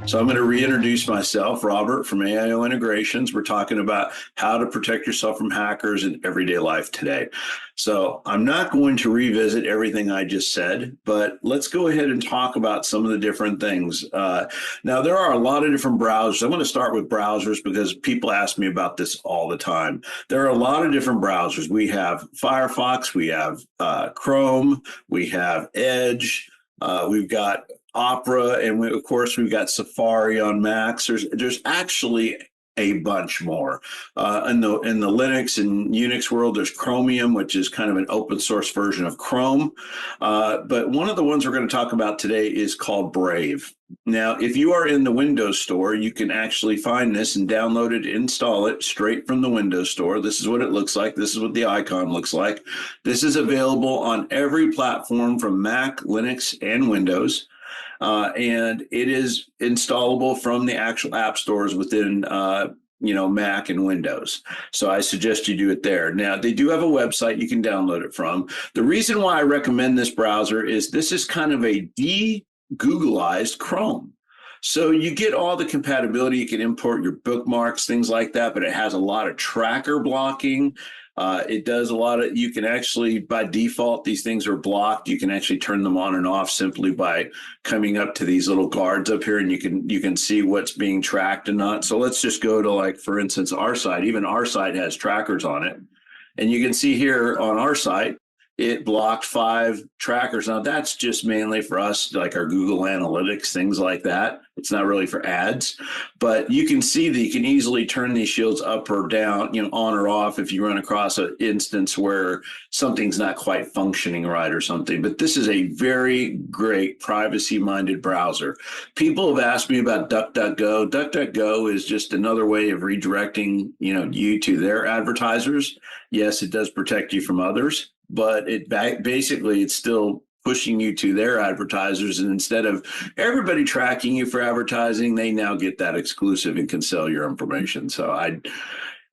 So I'm going to reintroduce myself, Robert from AIO Integrations. We're talking about how to protect yourself from hackers in everyday life today. So I'm not going to revisit everything I just said, but let's go ahead and talk about some of the different things. Now, there are a lot of different browsers. I'm going to start with browsers because people ask me about this all the time. There are a lot of different browsers. We have Firefox, we have Chrome, we have Edge, we've got Opera, and of course we've got Safari on Macs. There's actually a bunch more. In the Linux and Unix world, there's Chromium, which is kind of an open source version of Chrome. But one of the ones we're going to talk about today is called Brave. Now, if you are in the Windows Store, you can actually find this and download it, install it straight from the Windows Store. This is what it looks like. This is what the icon looks like. This is available on every platform from Mac, Linux, and Windows. And it is installable from the actual app stores within Mac and Windows. So I suggest you do it there. Now, they do have a website you can download it from. The reason why I recommend this browser is this is kind of a de-Googleized Chrome. So you get all the compatibility. You can import your bookmarks, things like that, but it has a lot of tracker blocking. It does a lot of, you can actually, by default, these things are blocked. You can actually turn them on and off simply by coming up to these little guards up here, and you can see what's being tracked and not. So let's just go to, like, for instance, our site. Even our site has trackers on it. And you can see here on our site, it blocked 5 trackers. Now, that's just mainly for us, like our Google Analytics, things like that. It's not really for ads, but you can see that you can easily turn these shields up or down, on or off if you run across an instance where something's not quite functioning right or something. But this is a very great privacy-minded browser. People have asked me about DuckDuckGo. DuckDuckGo is just another way of redirecting, you to their advertisers. Yes, it does protect you from others, but basically it's still pushing you to their advertisers. And instead of everybody tracking you for advertising, they now get that exclusive and can sell your information. So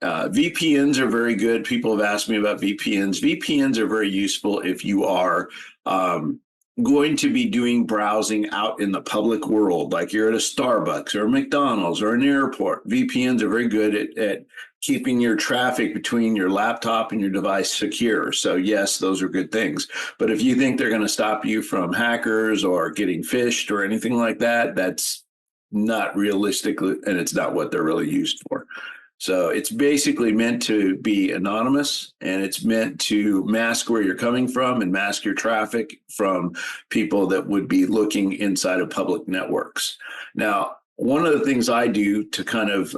VPNs are very good. People have asked me about VPNs. VPNs are very useful if you are going to be doing browsing out in the public world, like you're at a Starbucks or a McDonald's or an airport. VPNs are very good at keeping your traffic between your laptop and your device secure. So yes, those are good things. But if you think they're going to stop you from hackers or getting phished or anything like that, that's not realistic, and it's not what they're really used for. So it's basically meant to be anonymous, and it's meant to mask where you're coming from and mask your traffic from people that would be looking inside of public networks. Now, one of the things I do to kind of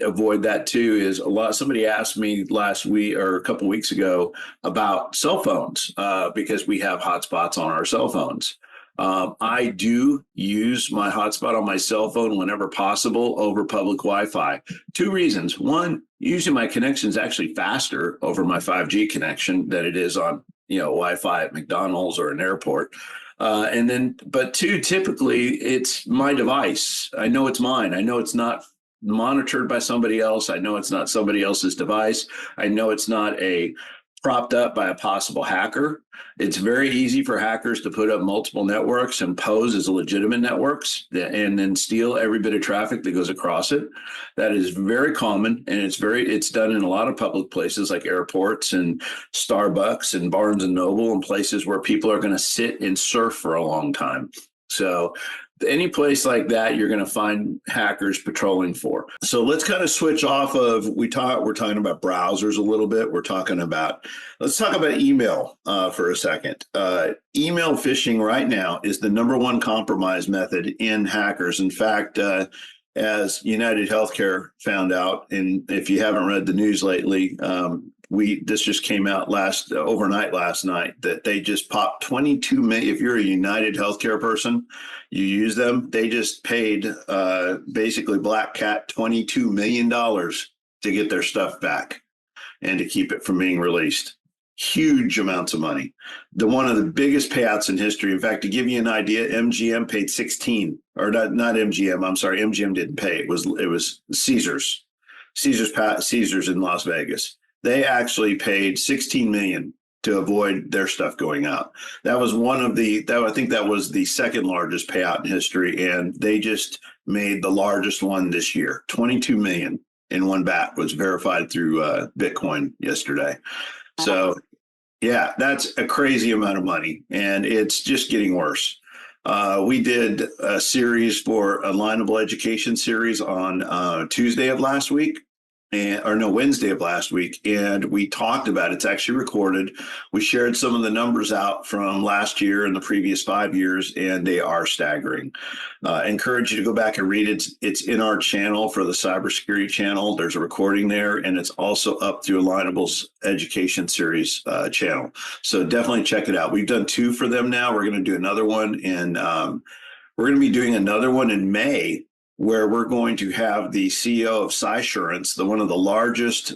avoid that too is somebody asked me last week or a couple of weeks ago about cell phones because we have hotspots on our cell phones. I do use my hotspot on my cell phone whenever possible over public Wi-Fi. 2 reasons. One, usually my connection is actually faster over my 5G connection than it is on Wi-Fi at McDonald's or an airport. But 2, typically it's my device. I know it's mine. I know it's not monitored by somebody else. I know it's not somebody else's device. I know it's not propped up by a possible hacker. It's very easy for hackers to put up multiple networks and pose as legitimate networks and then steal every bit of traffic that goes across it. That is very common, and it's done in a lot of public places like airports and Starbucks and Barnes and Noble and places where people are going to sit and surf for a long time. So any place like that, you're going to find hackers patrolling for. So let's kind of switch off of, we're talking about browsers a little bit. Let's talk about email for a second. Email phishing right now is the #1 compromise method in hackers. In fact, as United Healthcare found out, and if you haven't read the news lately, this just came out overnight last night that they just popped 22 million. If you're a United Healthcare person, you use them. They just paid basically Black Cat $22 million to get their stuff back and to keep it from being released. Huge amounts of money. One of the biggest payouts in history. In fact, to give you an idea, MGM paid 16, or not MGM. I'm sorry, MGM didn't pay. It was Caesars in Las Vegas. They actually paid $16 million to avoid their stuff going out. That was I think that was the second largest payout in history. And they just made the largest one this year. 22 million in one bat was verified through Bitcoin yesterday. So yeah, that's a crazy amount of money, and it's just getting worse. We did a series for Alignable Education series on Wednesday of last week, and we talked about it's actually recorded. We shared some of the numbers out from last year and the previous 5 years, and they are staggering. Encourage you to go back and read it. It's in our channel for the cybersecurity channel. There's a recording there, and it's also up through Alignable's Education series channel. So definitely check it out. We've done 2 for them now. We're going to do another one, and we're going to be doing another one in May, where we're going to have the CEO of Cysurance, one of the largest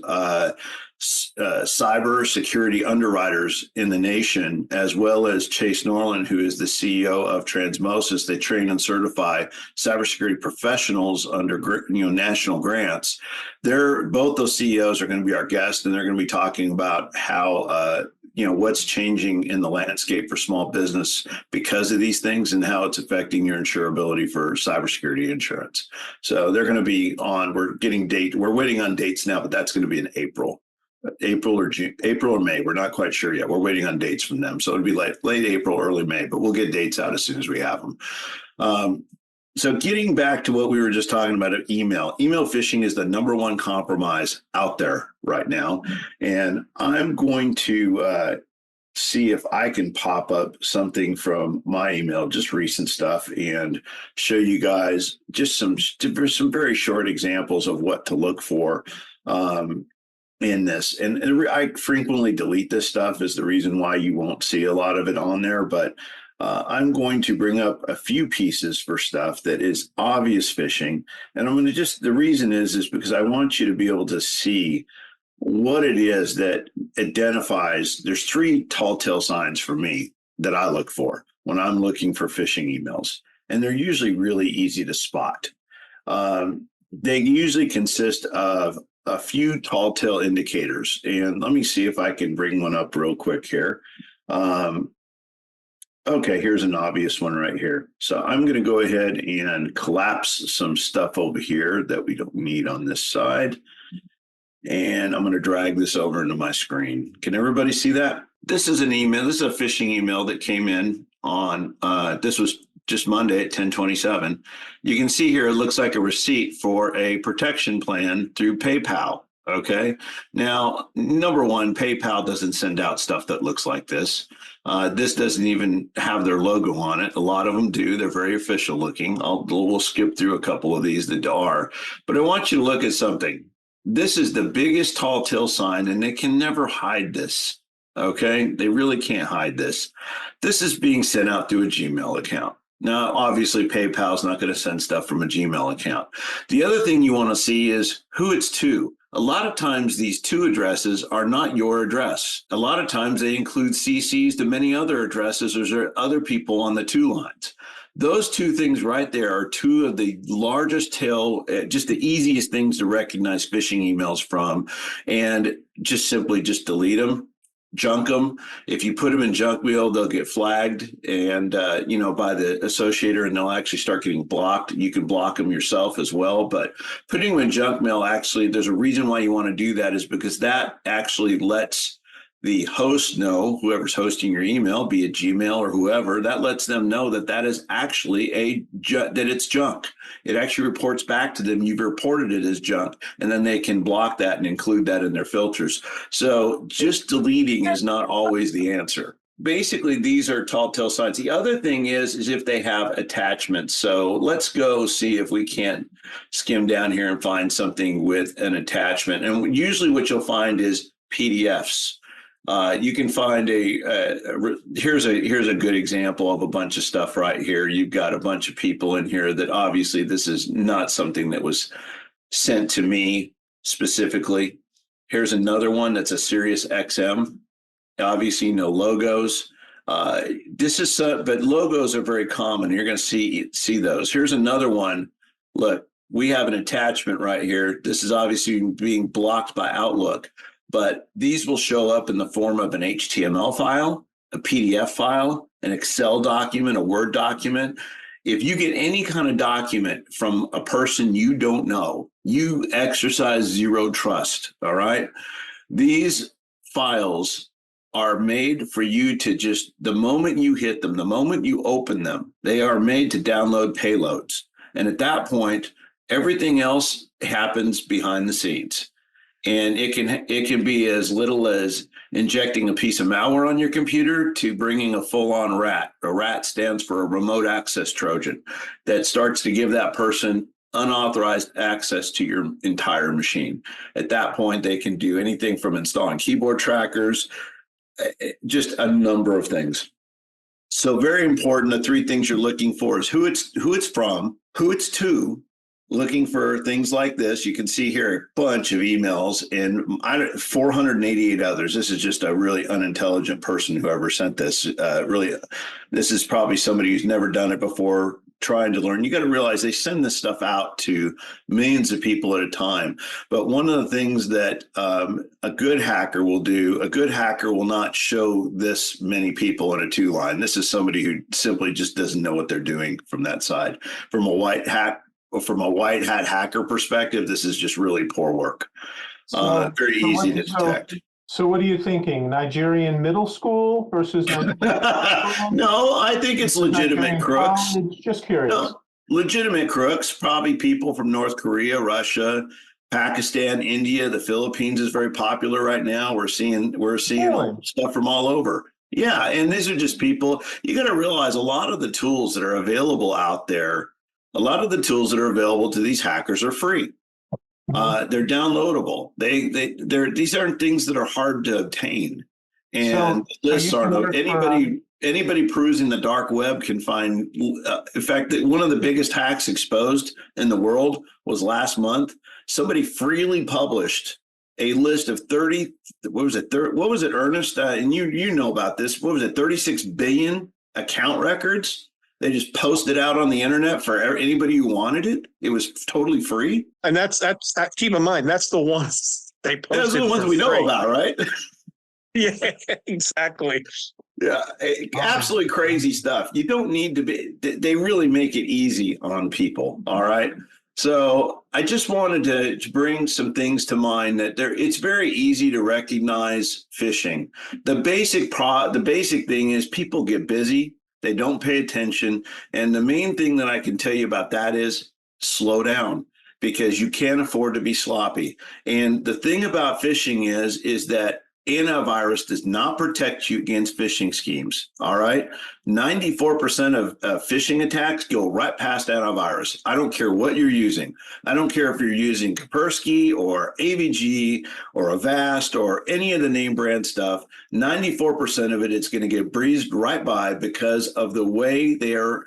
cyber security underwriters in the nation, as well as Chase Norland, who is the CEO of Transmosis. They train and certify cybersecurity professionals under national grants. Both those CEOs are going to be our guests, and they're going to be talking about how what's changing in the landscape for small business because of these things and how it's affecting your insurability for cybersecurity insurance. So they're going to be on. We're waiting on dates now, but that's going to be in April or June, April or May. We're not quite sure yet. We're waiting on dates from them. So it'll be late April, early May, but we'll get dates out as soon as we have them. So getting back to what we were just talking about, email phishing is the number one compromise out there right now. And I'm going to see if I can pop up something from my email, just recent stuff, and show you guys just some very short examples of what to look for in this. And I frequently delete this stuff is the reason why you won't see a lot of it on there. But I'm going to bring up a few pieces for stuff that is obvious phishing. And I'm going to the reason is because I want you to be able to see what it is that identifies. There's 3 tall tale signs for me that I look for when I'm looking for phishing emails. And they're usually really easy to spot. They usually consist of a few tall tale indicators. And let me see if I can bring one up real quick here. Okay, here's an obvious one right here. So I'm going to go ahead and collapse some stuff over here that we don't need on this side. And I'm going to drag this over into my screen. Can everybody see that? This is an email. This is a phishing email that came in on, this was just Monday at 10/27. You can see here, it looks like a receipt for a protection plan through PayPal. Okay. Now, number one, PayPal doesn't send out stuff that looks like this. This doesn't even have their logo on it. A lot of them do. They're very official looking. We'll skip through a couple of these that are. But I want you to look at something. This is the biggest tall tale sign, and they can never hide this. Okay. They really can't hide this. This is being sent out through a Gmail account. Now, obviously, PayPal is not going to send stuff from a Gmail account. The other thing you want to see is who it's to. A lot of times these 2 addresses are not your address. A lot of times they include CCs to many other addresses, or there are other people on the 2 lines. Those 2 things right there are 2 of the largest tail, just the easiest things to recognize phishing emails from, and just simply delete them. Junk them. If you put them in junk mail, they'll get flagged and, by the associator, and they'll actually start getting blocked. You can block them yourself as well. But putting them in junk mail, actually, there's a reason why you want to do that, is because that actually lets the host know, whoever's hosting your email, be it Gmail or whoever, that lets them know that is actually that it's junk. It actually reports back to them, you've reported it as junk, and then they can block that and include that in their filters. So just deleting is not always the answer. Basically, these are tall tale signs. The other thing is if they have attachments. So let's go see if we can't skim down here and find something with an attachment. And usually what you'll find is PDFs. You can find here's a good example of a bunch of stuff right here. You've got a bunch of people in here that obviously this is not something that was sent to me specifically. Here's another one that's a Sirius XM. Obviously no logos. But logos are very common. You're going to see those. Here's another one. Look, we have an attachment right here. This is obviously being blocked by Outlook. but these will show up in the form of an HTML file, a PDF file, an Excel document, a Word document. If you get any kind of document from a person you don't know, you exercise zero trust, all right? These files are made for you to just, the moment you hit them, the moment you open them, they are made to download payloads. And at that point, everything else happens behind the scenes. And it can be as little as injecting a piece of malware on your computer to bringing a full-on RAT. A RAT stands for a remote access Trojan that starts to give that person unauthorized access to your entire machine. At that point, they can do anything from installing keyboard trackers, just a number of things. So very important, the three things you're looking for is who it's from, who it's to. Looking for things like this, you can see here a bunch of emails and 488 others. This is just a really unintelligent person who ever sent this. Really, this is probably somebody who's never done it before, trying to learn. You got to realize they send this stuff out to millions of people at a time. But one of the things that a good hacker will do, a good hacker will not show this many people in a two line. This is somebody who simply just doesn't know what they're doing from that side. From a white hat hacker perspective, this is just really poor work. Very easy to detect. So what are you thinking? Nigerian middle school versus No, I think it's legitimate crooks. Just curious. No, legitimate crooks, probably people from North Korea, Russia, Pakistan, India, the Philippines is very popular right now. We're seeing Really? stuff from all over. Yeah, and these are just people. You got to realize a lot of the tools that are available out there, a lot of the tools that are available to these hackers are free. They're downloadable. These aren't things that are hard to obtain. And lists aren't. Anybody perusing the dark web can find. In fact, one of the biggest hacks exposed in the world was last month. Somebody freely published a list of 30. What was it? What was it, Ernest? And you know about this. What was it? 36 billion account records. They just posted out on the internet for anybody who wanted it. It was totally free. And that's keep in mind, that's the ones they posted. Those are the ones we know about, right? Yeah, exactly. Yeah, absolutely crazy stuff. You don't need to be, they really make it easy on people. All right. So I just wanted to bring some things to mind that it's very easy to recognize phishing. The basic thing is people get busy. They don't pay attention. And the main thing that I can tell you about that is slow down, because you can't afford to be sloppy. And the thing about phishing is that antivirus does not protect you against phishing schemes. All right. 94% of phishing attacks go right past antivirus. I don't care what you're using. I don't care if you're using Kaspersky or AVG or Avast or any of the name brand stuff. 94% of it's going to get breezed right by because of the way they're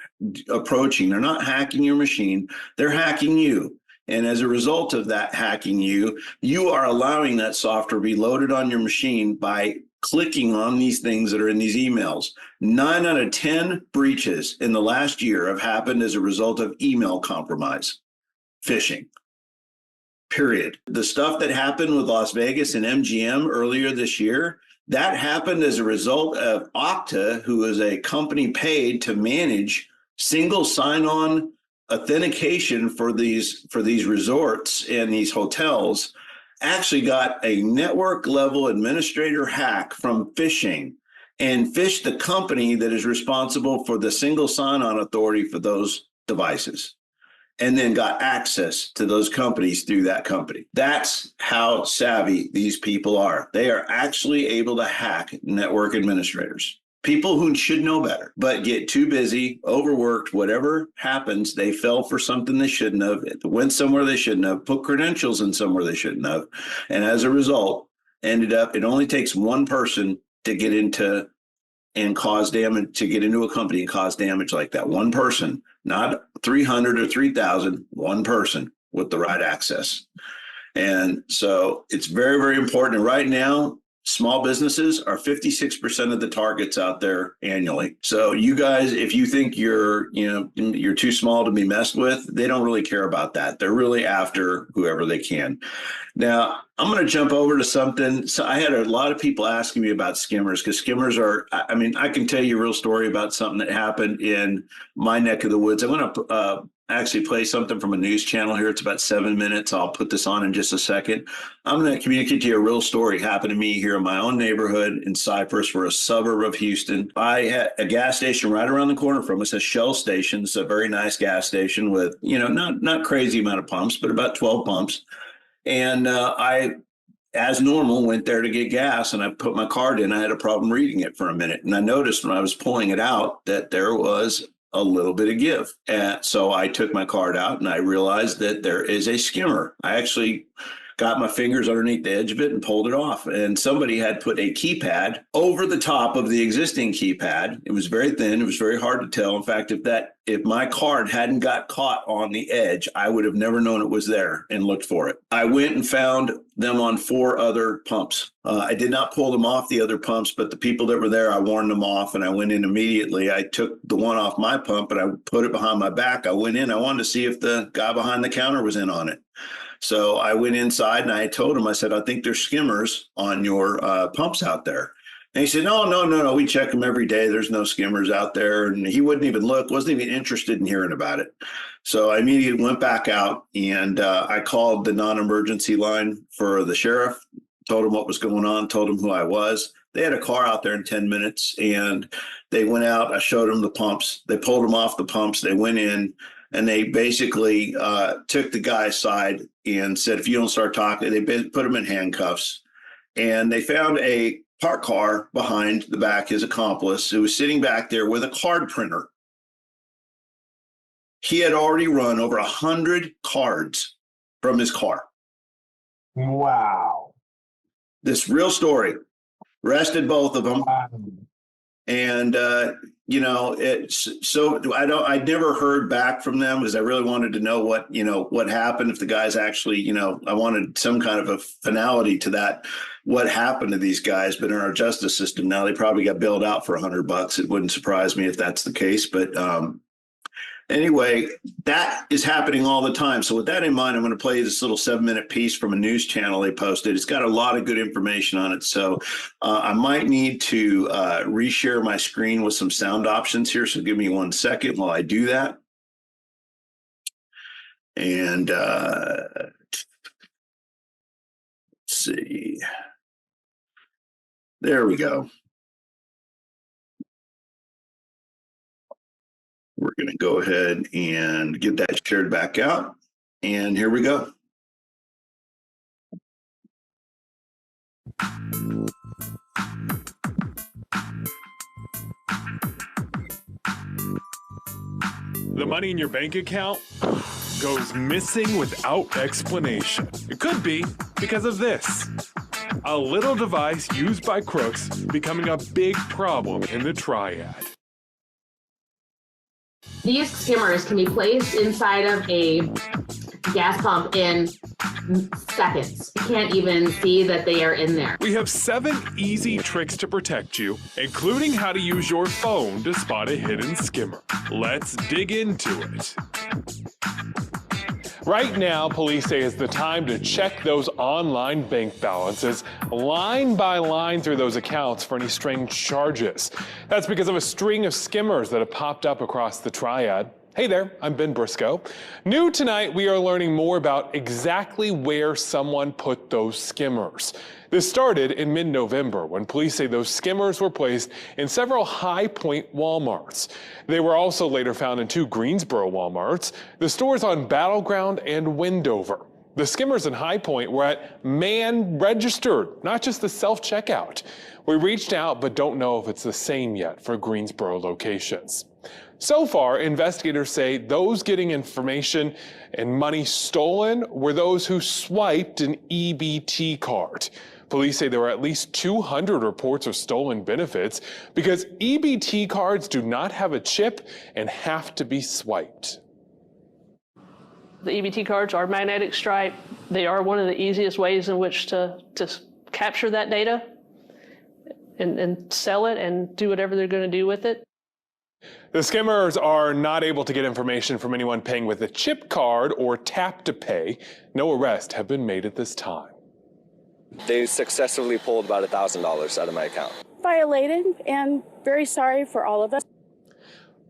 approaching. They're not hacking your machine. They're hacking you. And as a result of that hacking you are allowing that software to be loaded on your machine by clicking on these things that are in these emails. 9 out of 10 breaches in the last year have happened as a result of email compromise, phishing, period. The stuff that happened with Las Vegas and MGM earlier this year, that happened as a result of Okta, who is a company paid to manage single sign-on authentication for these resorts and these hotels, actually got a network level administrator hack from phishing and phished the company that is responsible for the single sign-on authority for those devices, and then got access to those companies through that company. That's how savvy these people are. They are actually able to hack network administrators. People who should know better, but get too busy, overworked, whatever happens, they fell for something they shouldn't have, went somewhere they shouldn't have, put credentials in somewhere they shouldn't have. And as a result, it only takes one person to get into and cause damage, to get into a company and cause damage like that. One person, not 300 or 3,000, one person with the right access. And so it's very, very important. And right now, small businesses are 56% of the targets out there annually. So you guys, if you think you're too small to be messed with, they don't really care about that. They're really after whoever they can. Now, I'm going to jump over to something. So I had a lot of people asking me about skimmers, because skimmers are, I mean, I can tell you a real story about something that happened in my neck of the woods. I'm going to actually play something from a news channel here. It's about 7 minutes. I'll put this on in just a second. I'm going to communicate to you a real story happened to me here in my own neighborhood in Cypress. We're a suburb of Houston. I had a gas station right around the corner from us, a Shell station. It's a very nice gas station with, not crazy amount of pumps, but about 12 pumps. And I, as normal, went there to get gas, and I put my card in. I had a problem reading it for a minute. And I noticed when I was pulling it out that there was a little bit of give. And so I took my card out and I realized that there is a skimmer. I actually got my fingers underneath the edge of it and pulled it off. And somebody had put a keypad over the top of the existing keypad. It was very thin. It was very hard to tell. In fact, if my card hadn't got caught on the edge, I would have never known it was there and looked for it. I went and found them on 4 other pumps. I did not pull them off the other pumps, but the people that were there, I warned them off, and I went in immediately. I took the one off my pump and I put it behind my back. I went in. I wanted to see if the guy behind the counter was in on it. So I went inside and I told him, I said, I think there's skimmers on your pumps out there. And he said, no. We check them every day. There's no skimmers out there. And he wouldn't even look, wasn't even interested in hearing about it. So I immediately went back out and I called the non-emergency line for the sheriff, told him what was going on, told him who I was. They had a car out there in 10 minutes and they went out. I showed them the pumps. They pulled them off the pumps. They went in. And they basically took the guy aside and said, if you don't start talking, they put him in handcuffs. And they found a parked car behind the back, his accomplice, who was sitting back there with a card printer. He had already run over 100 cards from his car. Wow. This real story. Arrested both of them. Wow. And it's so I never heard back from them because I really wanted to know what happened, if the guys actually, I wanted some kind of a finality to that, what happened to these guys. But in our justice system now, they probably got bailed out for $100. It wouldn't surprise me if that's the case. But anyway, that is happening all the time. So with that in mind, I'm going to play this little 7-minute piece from a news channel they posted. It's got a lot of good information on it. So I might need to reshare my screen with some sound options here. So give me 1 second while I do that. And let's see. There we go. We're going to go ahead and get that shared back out. And here we go. The money in your bank account goes missing without explanation. It could be because of this. A little device used by crooks becoming a big problem in the triad. These skimmers can be placed inside of a gas pump in seconds. You can't even see that they are in there. We have 7 easy tricks to protect you, including how to use your phone to spot a hidden skimmer. Let's dig into it. Right now, police say it's the time to check those online bank balances line by line through those accounts for any strange charges. That's because of a string of skimmers that have popped up across the triad. Hey there, I'm Ben Briscoe. New tonight, we are learning more about exactly where someone put those skimmers. This started in mid-November when police say those skimmers were placed in several High Point Walmarts. They were also later found in 2 Greensboro Walmarts, the stores on Battleground and Wendover. The skimmers in High Point were at man-registered, not just the self-checkout. We reached out but don't know if it's the same yet for Greensboro locations. So far, investigators say those getting information and money stolen were those who swiped an EBT card. Police say there were at least 200 reports of stolen benefits because EBT cards do not have a chip and have to be swiped. The EBT cards are magnetic stripe. They are one of the easiest ways in which to capture that data. and sell it and do whatever they're going to do with it. The skimmers are not able to get information from anyone paying with a chip card or tap to pay. No arrests have been made at this time. They successfully pulled about $1,000 out of my account. Violated and very sorry for all of us.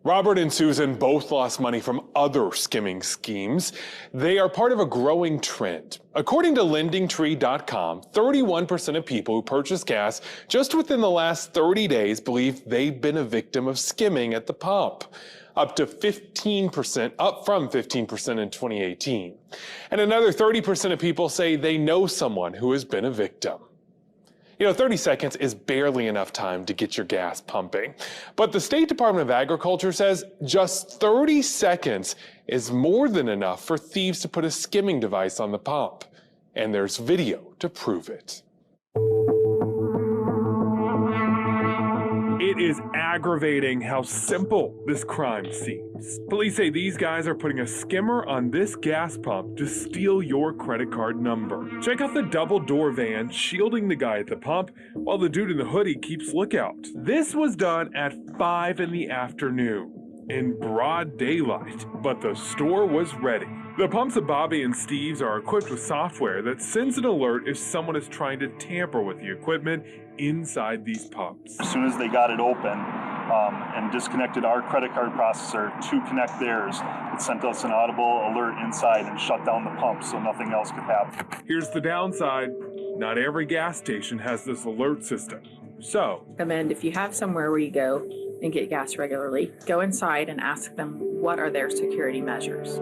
Robert and Susan both lost money from other skimming schemes. They are part of a growing trend. According to LendingTree.com, 31% of people who purchase gas just within the last 30 days believe they've been a victim of skimming at the pump, up from 15% in 2018. And another 30% of people say they know someone who has been a victim. 30 seconds is barely enough time to get your gas pumping. But the State Department of Agriculture says just 30 seconds is more than enough for thieves to put a skimming device on the pump. And there's video to prove it. It is aggravating how simple this crime seems. Police say these guys are putting a skimmer on this gas pump to steal your credit card number. Check out the double-door van shielding the guy at the pump while the dude in the hoodie keeps lookout. This was done at 5 in the afternoon in broad daylight, but the store was ready. The pumps of Bobby and Steve's are equipped with software that sends an alert if someone is trying to tamper with the equipment inside these pumps. As soon as they got it open and disconnected our credit card processor to connect theirs, it sent us an audible alert inside and shut down the pump so nothing else could happen. Here's the downside. Not every gas station has this alert system. So, recommend if you have somewhere where you go and get gas regularly, go inside and ask them what are their security measures.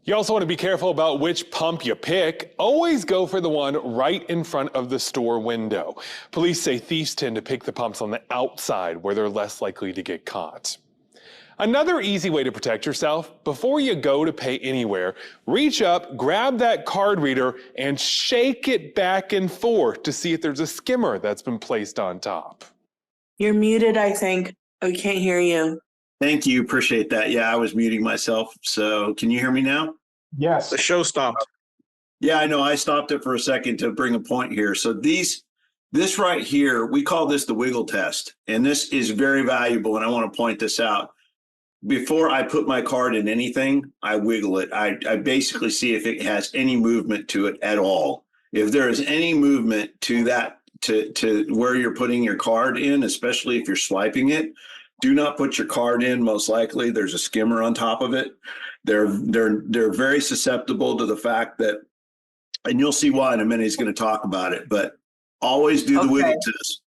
you also want to be careful about which pump you pick. Always go for the one right in front of the store window. Police say thieves tend to pick the pumps on the outside where they're less likely to get caught. Another easy way to protect yourself, before you go to pay anywhere, reach up, grab that card reader, and shake it back and forth to see if there's a skimmer that's been placed on top. You're muted, I think. We can't hear you. Thank you. Appreciate that. Yeah, I was muting myself. So can you hear me now? Yes. The show stopped. Yeah, I know. I stopped it for a second to bring a point here. So this right here, we call this the wiggle test. And this is very valuable. And I want to point this out. Before I put my card in anything, I wiggle it. I basically see if it has any movement to it at all. If there is any movement to that, to where you're putting your card in, especially if you're swiping it, do not put your card in. Most likely there's a skimmer on top of it. They're very susceptible to the fact that, and you'll see why in a minute, he's going to talk about it, but always do the wiggle test.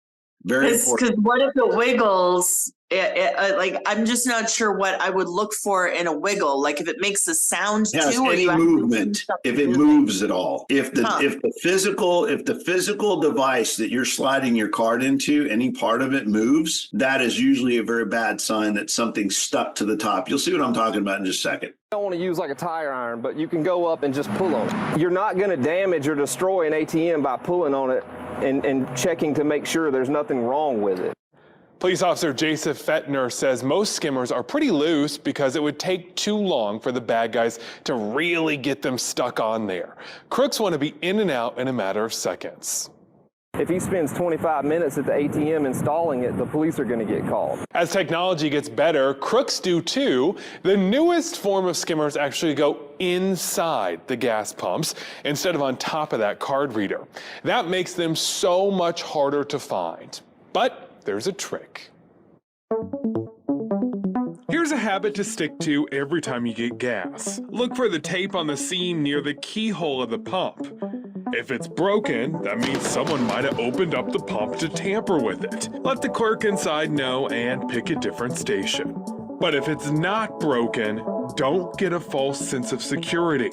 Very important. Because what if it wiggles? Like, I'm just not sure what I would look for in a wiggle. Like, if it makes a sound It has too, or any you have to do movement, something if it moving. moves at all, if the physical device that you're sliding your card into, any part of it moves, that is usually a very bad sign that something's stuck to the top. You'll see what I'm talking about in just a second. Don't want to use like a tire iron, but you can go up and just pull on it. You're not going to damage or destroy an ATM by pulling on it and checking to make sure there's nothing wrong with it. Police officer Jason Fettner says most skimmers are pretty loose because it would take too long for the bad guys to really get them stuck on there. Crooks want to be in and out in a matter of seconds. If he spends 25 minutes at the ATM installing it, the police are going to get called. As technology gets better, crooks do too. The newest form of skimmers actually go inside the gas pumps instead of on top of that card reader. That makes them so much harder to find. But there's a trick. Here's a habit to stick to every time you get gas. Look for the tape on the seam near the keyhole of the pump. If it's broken, that means someone might have opened up the pump to tamper with it. Let the clerk inside know and pick a different station. But if it's not broken, don't get a false sense of security.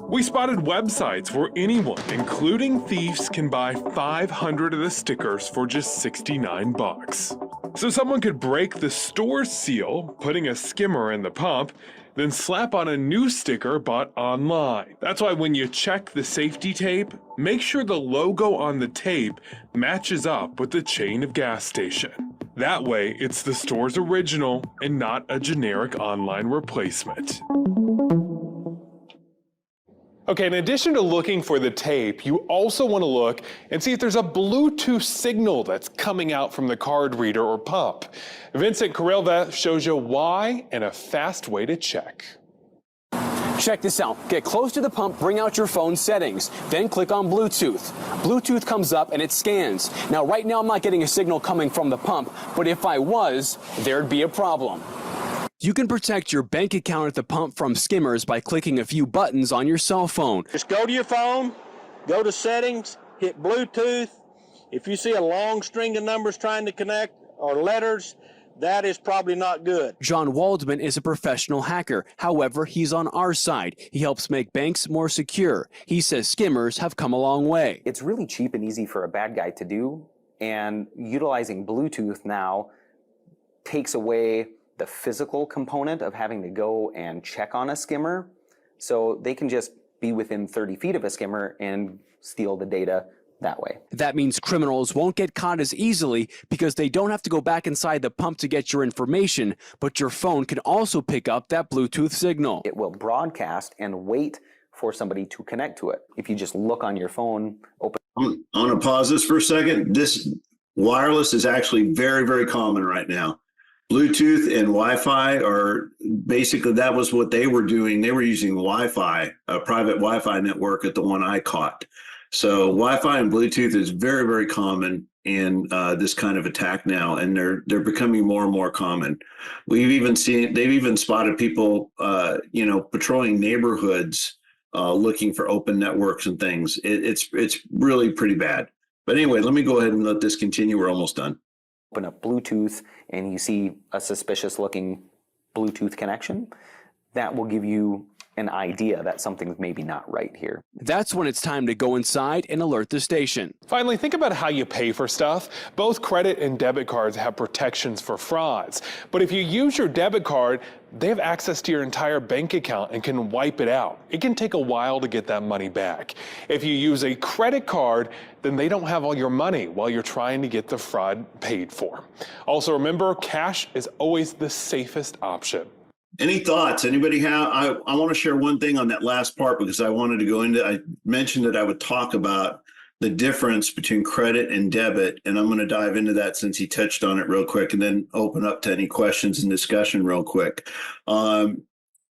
We spotted websites where anyone, including thieves, can buy 500 of the stickers for just 69 bucks. So someone could break the store seal, putting a skimmer in the pump, then slap on a new sticker bought online. That's why when you check the safety tape, make sure the logo on the tape matches up with the chain of gas station. That way, it's the store's original and not a generic online replacement. Okay, Okay, in addition to looking for the tape, you also want to look and see if there's a Bluetooth signal that's coming out from the card reader or pump. Vincent Carrelva shows you why and a fast way to check. Check this out. Get close to the pump, bring out your phone settings, then click on Bluetooth. Bluetooth comes up and it scans. Now, right now I'm not getting a signal coming from the pump, but if I was, there'd be a problem. You can protect your bank account at the pump from skimmers by clicking a few buttons on your cell phone. Just go to your phone, go to settings, hit Bluetooth. If you see a long string of numbers trying to connect or letters, that is probably not good. John Waldman is a professional hacker. However, he's on our side. He helps make banks more secure. He says skimmers have come a long way. It's really cheap and easy for a bad guy to do, and utilizing Bluetooth now takes away the physical component of having to go and check on a skimmer. So they can just be within 30 feet of a skimmer and steal the data that way. That means criminals won't get caught as easily because they don't have to go back inside the pump to get your information, but your phone can also pick up that Bluetooth signal. It will broadcast and wait for somebody to connect to it. If you just look on your phone, open. I want to pause this for a second. This wireless is actually very, very common right now. Bluetooth and Wi-Fi are basically, that was what they were doing. They were using Wi-Fi, a private Wi-Fi network at the one I caught. So Wi-Fi and Bluetooth is very, very common in this kind of attack now, and they're becoming more and more common. They've even spotted people, patrolling neighborhoods, looking for open networks and things. It's really pretty bad. But anyway, let me go ahead and let this continue. We're almost done. Open up Bluetooth and you see a suspicious looking Bluetooth connection, that will give you an idea that something's maybe not right here. That's when it's time to go inside and alert the station. Finally, think about how you pay for stuff. Both credit and debit cards have protections for frauds. But if you use your debit card, they have access to your entire bank account and can wipe it out. It can take a while to get that money back. If you use a credit card, then they don't have all your money while you're trying to get the fraud paid for. Also remember, cash is always the safest option. Any thoughts? Anybody have? I want to share one thing on that last part because I wanted to go into, I mentioned that I would talk about the difference between credit and debit, and I'm going to dive into that since he touched on it real quick and then open up to any questions and discussion real quick.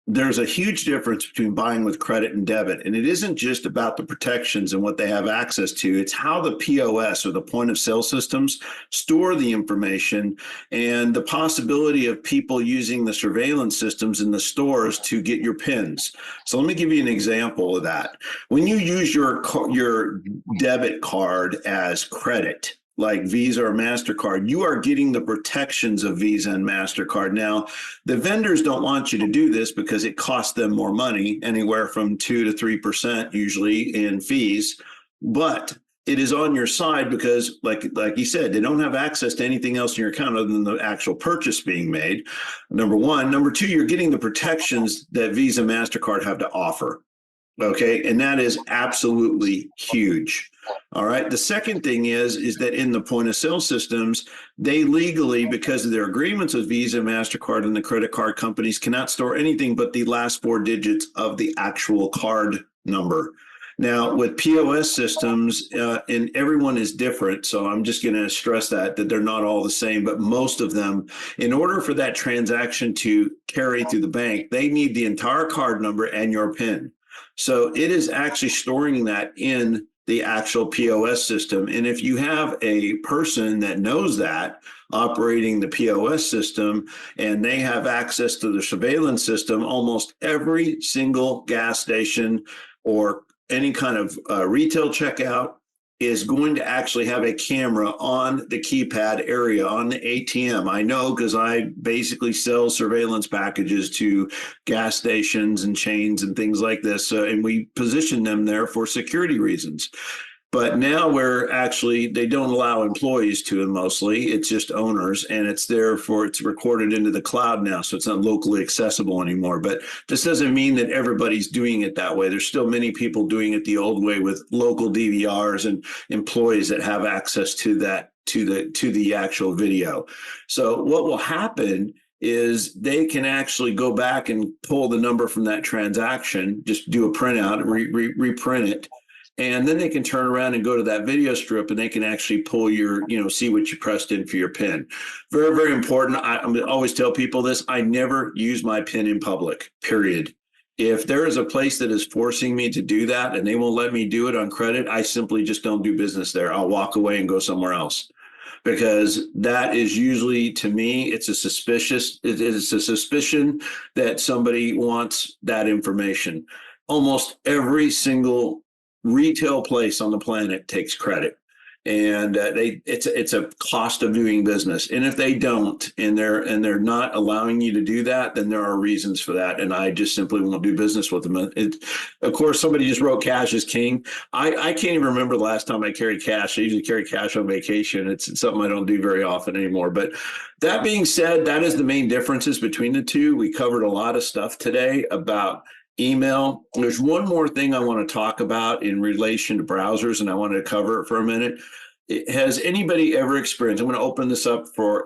There's a huge difference between buying with credit and debit, and it isn't just about the protections and what they have access to. It's how the POS or the point of sale systems store the information and the possibility of people using the surveillance systems in the stores to get your PINs. So let me give you an example of that. When you use your debit card as credit, like Visa or MasterCard, you are getting the protections of Visa and MasterCard. Now, the vendors don't want you to do this because it costs them more money, anywhere from 2 to 3% usually in fees, but it is on your side because, like you said, they don't have access to anything else in your account other than the actual purchase being made, number one. Number two, you're getting the protections that Visa, MasterCard have to offer. Okay, and that is absolutely huge. All right. The second thing is that in the point of sale systems, they legally, because of their agreements with Visa, MasterCard, and the credit card companies, cannot store anything but the last 4 digits of the actual card number. Now, with POS systems, and everyone is different, so I'm just going to stress that they're not all the same, but most of them, in order for that transaction to carry through the bank, they need the entire card number and your PIN. So it is actually storing that in the actual POS system. And if you have a person that knows that operating the POS system and they have access to the surveillance system, almost every single gas station or any kind of retail checkout is going to actually have a camera on the keypad area on the ATM. I know because I basically sell surveillance packages to gas stations and chains and things like this, and we position them there for security reasons. But now they don't allow employees to, and mostly it's just owners, and it's recorded into the cloud now, so it's not locally accessible anymore. But this doesn't mean that everybody's doing it that way. There's still many people doing it the old way with local DVRs and employees that have access to that, to the actual video. So what will happen is they can actually go back and pull the number from that transaction, just do a printout, reprint it. And then they can turn around and go to that video strip and they can actually pull your, see what you pressed in for your PIN. Very, very important. I always tell people this. I never use my PIN in public, period. If there is a place that is forcing me to do that and they won't let me do it on credit, I simply just don't do business there. I'll walk away and go somewhere else. Because that is usually, to me, it's a suspicion that somebody wants that information. Almost every single retail place on the planet takes credit, and it's a cost of doing business. And if they don't, and they're not allowing you to do that, then there are reasons for that. And I just simply won't do business with them. Of course, somebody just wrote cash is king. I can't even remember the last time I carried cash. I usually carry cash on vacation. It's something I don't do very often anymore. But that being said, that is the main differences between the two. We covered a lot of stuff today about email. There's one more thing I want to talk about in relation to browsers, and I wanted to cover it for a minute. Has anybody ever experienced, I'm going to open this up for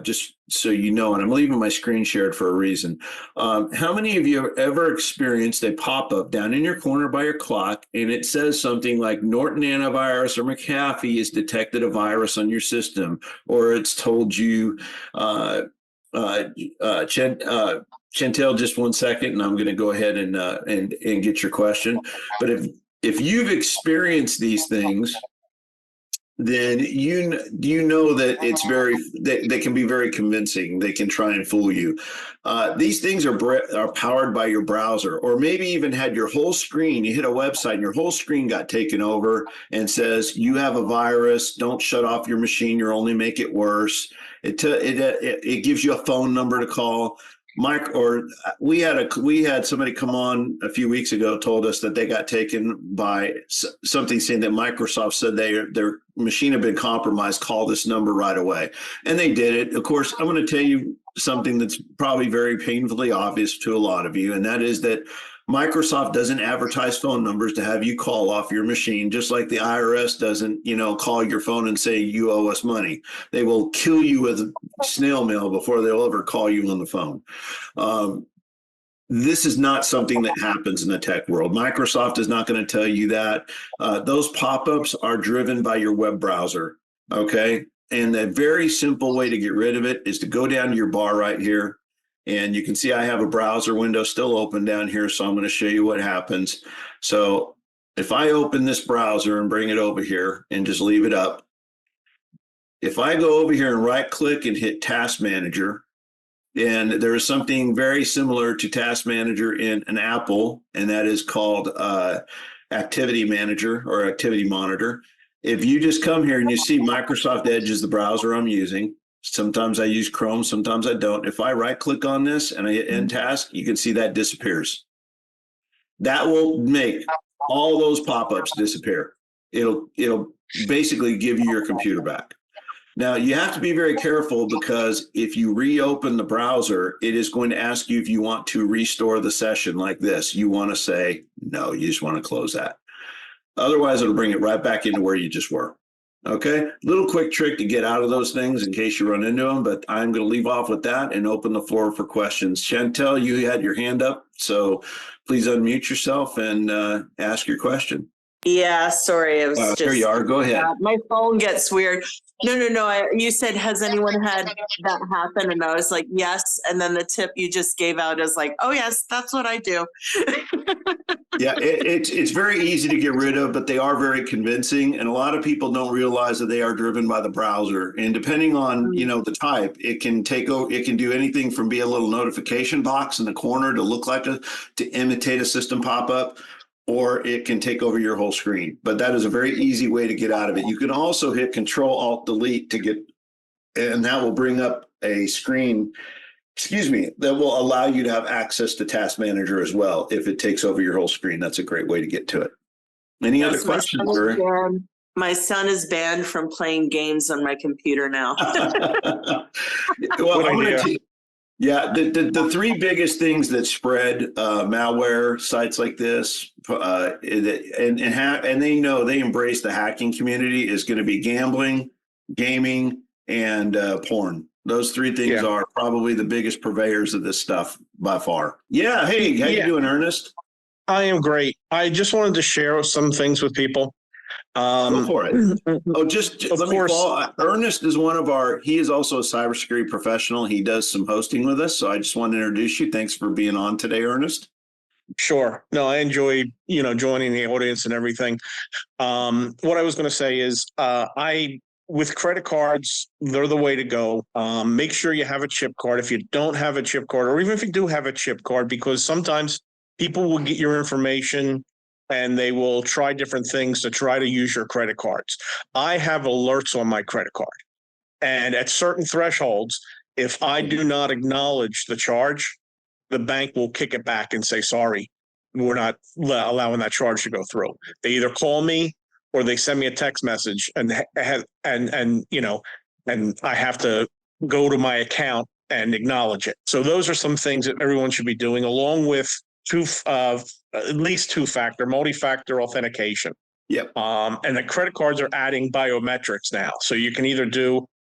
just so you know, and I'm leaving my screen shared for a reason. How many of you have ever experienced a pop-up down in your corner by your clock, and it says something like Norton Antivirus or McAfee has detected a virus on your system, or it's told you, Chantel, just 1 second, and I'm going to go ahead and get your question. But if you've experienced these things, then you know that they can be very convincing. They can try and fool you. These things are powered by your browser, or maybe even had your whole screen. You hit a website and your whole screen got taken over and says you have a virus. Don't shut off your machine. You'll only make it worse. It gives you a phone number to call. We had somebody come on a few weeks ago, told us that they got taken by something saying that Microsoft said their machine had been compromised. Call this number right away, and they did it. Of course, I'm going to tell you something that's probably very painfully obvious to a lot of you, and that is that Microsoft doesn't advertise phone numbers to have you call off your machine, just like the IRS doesn't, call your phone and say you owe us money. They will kill you with snail mail before they'll ever call you on the phone. This is not something that happens in the tech world. Microsoft is not going to tell you that. Those pop-ups are driven by your web browser, okay? And the very simple way to get rid of it is to go down to your bar right here. And you can see I have a browser window still open down here, so I'm going to show you what happens. So if I open this browser and bring it over here and just leave it up, if I go over here and right-click and hit Task Manager, and there is something very similar to Task Manager in an Apple, and that is called Activity Manager or Activity Monitor. If you just come here and you see Microsoft Edge is the browser I'm using, sometimes I use Chrome, sometimes I don't. If I right click on this and I hit end task, you can see that disappears. That will make all those pop-ups disappear. It'll basically give you your computer back. Now, you have to be very careful, because if you reopen the browser, it is going to ask you if you want to restore the session like this. You want to say no, you just want to close that. Otherwise, it'll bring it right back into where you just were. Okay, little quick trick to get out of those things in case you run into them, but I'm going to leave off with that and open the floor for questions. Chantel, you had your hand up, so please unmute yourself and ask your question. Yeah, sorry. It was just, here you are. Go ahead. My phone gets weird. No. You said, has anyone had that happen? And I was like, yes. And then the tip you just gave out is like, oh, yes, that's what I do. Yeah, it's very easy to get rid of, but they are very convincing. And a lot of people don't realize that they are driven by the browser. And depending on, the type, it can do anything from be a little notification box in the corner to look like to imitate a system pop-up, or it can take over your whole screen. But that is a very easy way to get out of it. You can also hit Control-Alt-Delete to get, and that will bring up a screen, that will allow you to have access to Task Manager as well. If it takes over your whole screen, that's a great way to get to it. Any other questions? My son is banned from playing games on my computer now. Well, I'm going to Yeah, the three biggest things that spread malware sites like this, and they know they embrace the hacking community, is going to be gambling, gaming, and porn. Those three things are probably the biggest purveyors of this stuff by far. Yeah. Hey, how you doing, Ernest? I am great. I just wanted to share some things with people. Go for it. Let me follow. Ernest is he is also a cybersecurity professional. He does some hosting with us. So I just wanted to introduce you. Thanks for being on today, Ernest. Sure. No, I enjoy, joining the audience and everything. What I was going to say is, with credit cards, they're the way to go. Make sure you have a chip card. If you don't have a chip card, or even if you do have a chip card, because sometimes people will get your information and they will try different things to try to use your credit cards. I have alerts on my credit card. And at certain thresholds, if I do not acknowledge the charge, the bank will kick it back and say, sorry, we're not allowing that charge to go through. They either call me or they send me a text message and I have to go to my account and acknowledge it. So those are some things that everyone should be doing, along with at least two-factor, multi-factor authentication. Yep. And the credit cards are adding biometrics now. So you can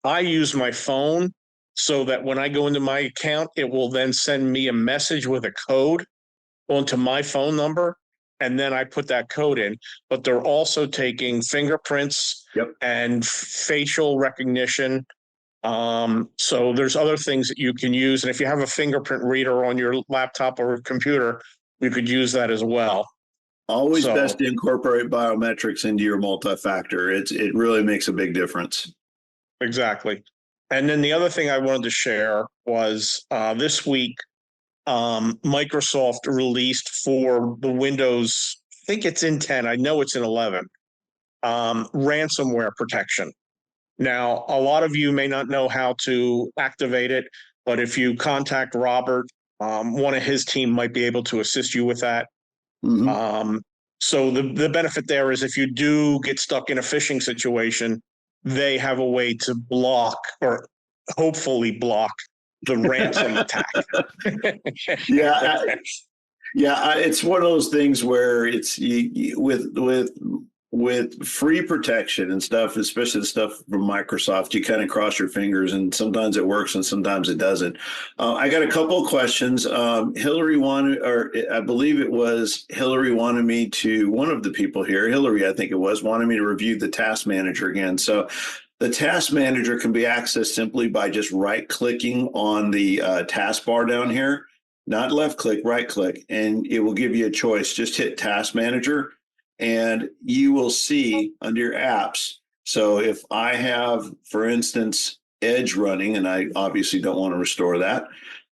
I use my phone so that when I go into my account, it will then send me a message with a code onto my phone number. And then I put that code in. But they're also taking fingerprints and facial recognition. So there's other things that you can use. And if you have a fingerprint reader on your laptop or computer, you could use that as well. Always best to incorporate biometrics into your multi-factor. It really makes a big difference. Exactly. And then the other thing I wanted to share was this week, Microsoft released for the Windows, I think it's in 10, I know it's in 11, ransomware protection. Now, a lot of you may not know how to activate it, but if you contact Robert, one of his team might be able to assist you with that. Mm-hmm. So the benefit there is if you do get stuck in a phishing situation, they have a way to block or hopefully block the ransom attack. It's one of those things where it's with free protection and stuff, especially the stuff from Microsoft, you kind of cross your fingers, and sometimes it works and sometimes it doesn't. I got a couple of questions. Hillary wanted me to, one of the people here, Hillary, I think it was, wanted me to review the task manager again. So the task manager can be accessed simply by just right-clicking on the taskbar down here, not left-click, right-click, and it will give you a choice. Just hit task manager. And you will see under your apps. So if I have, for instance, Edge running, and I obviously don't want to restore that.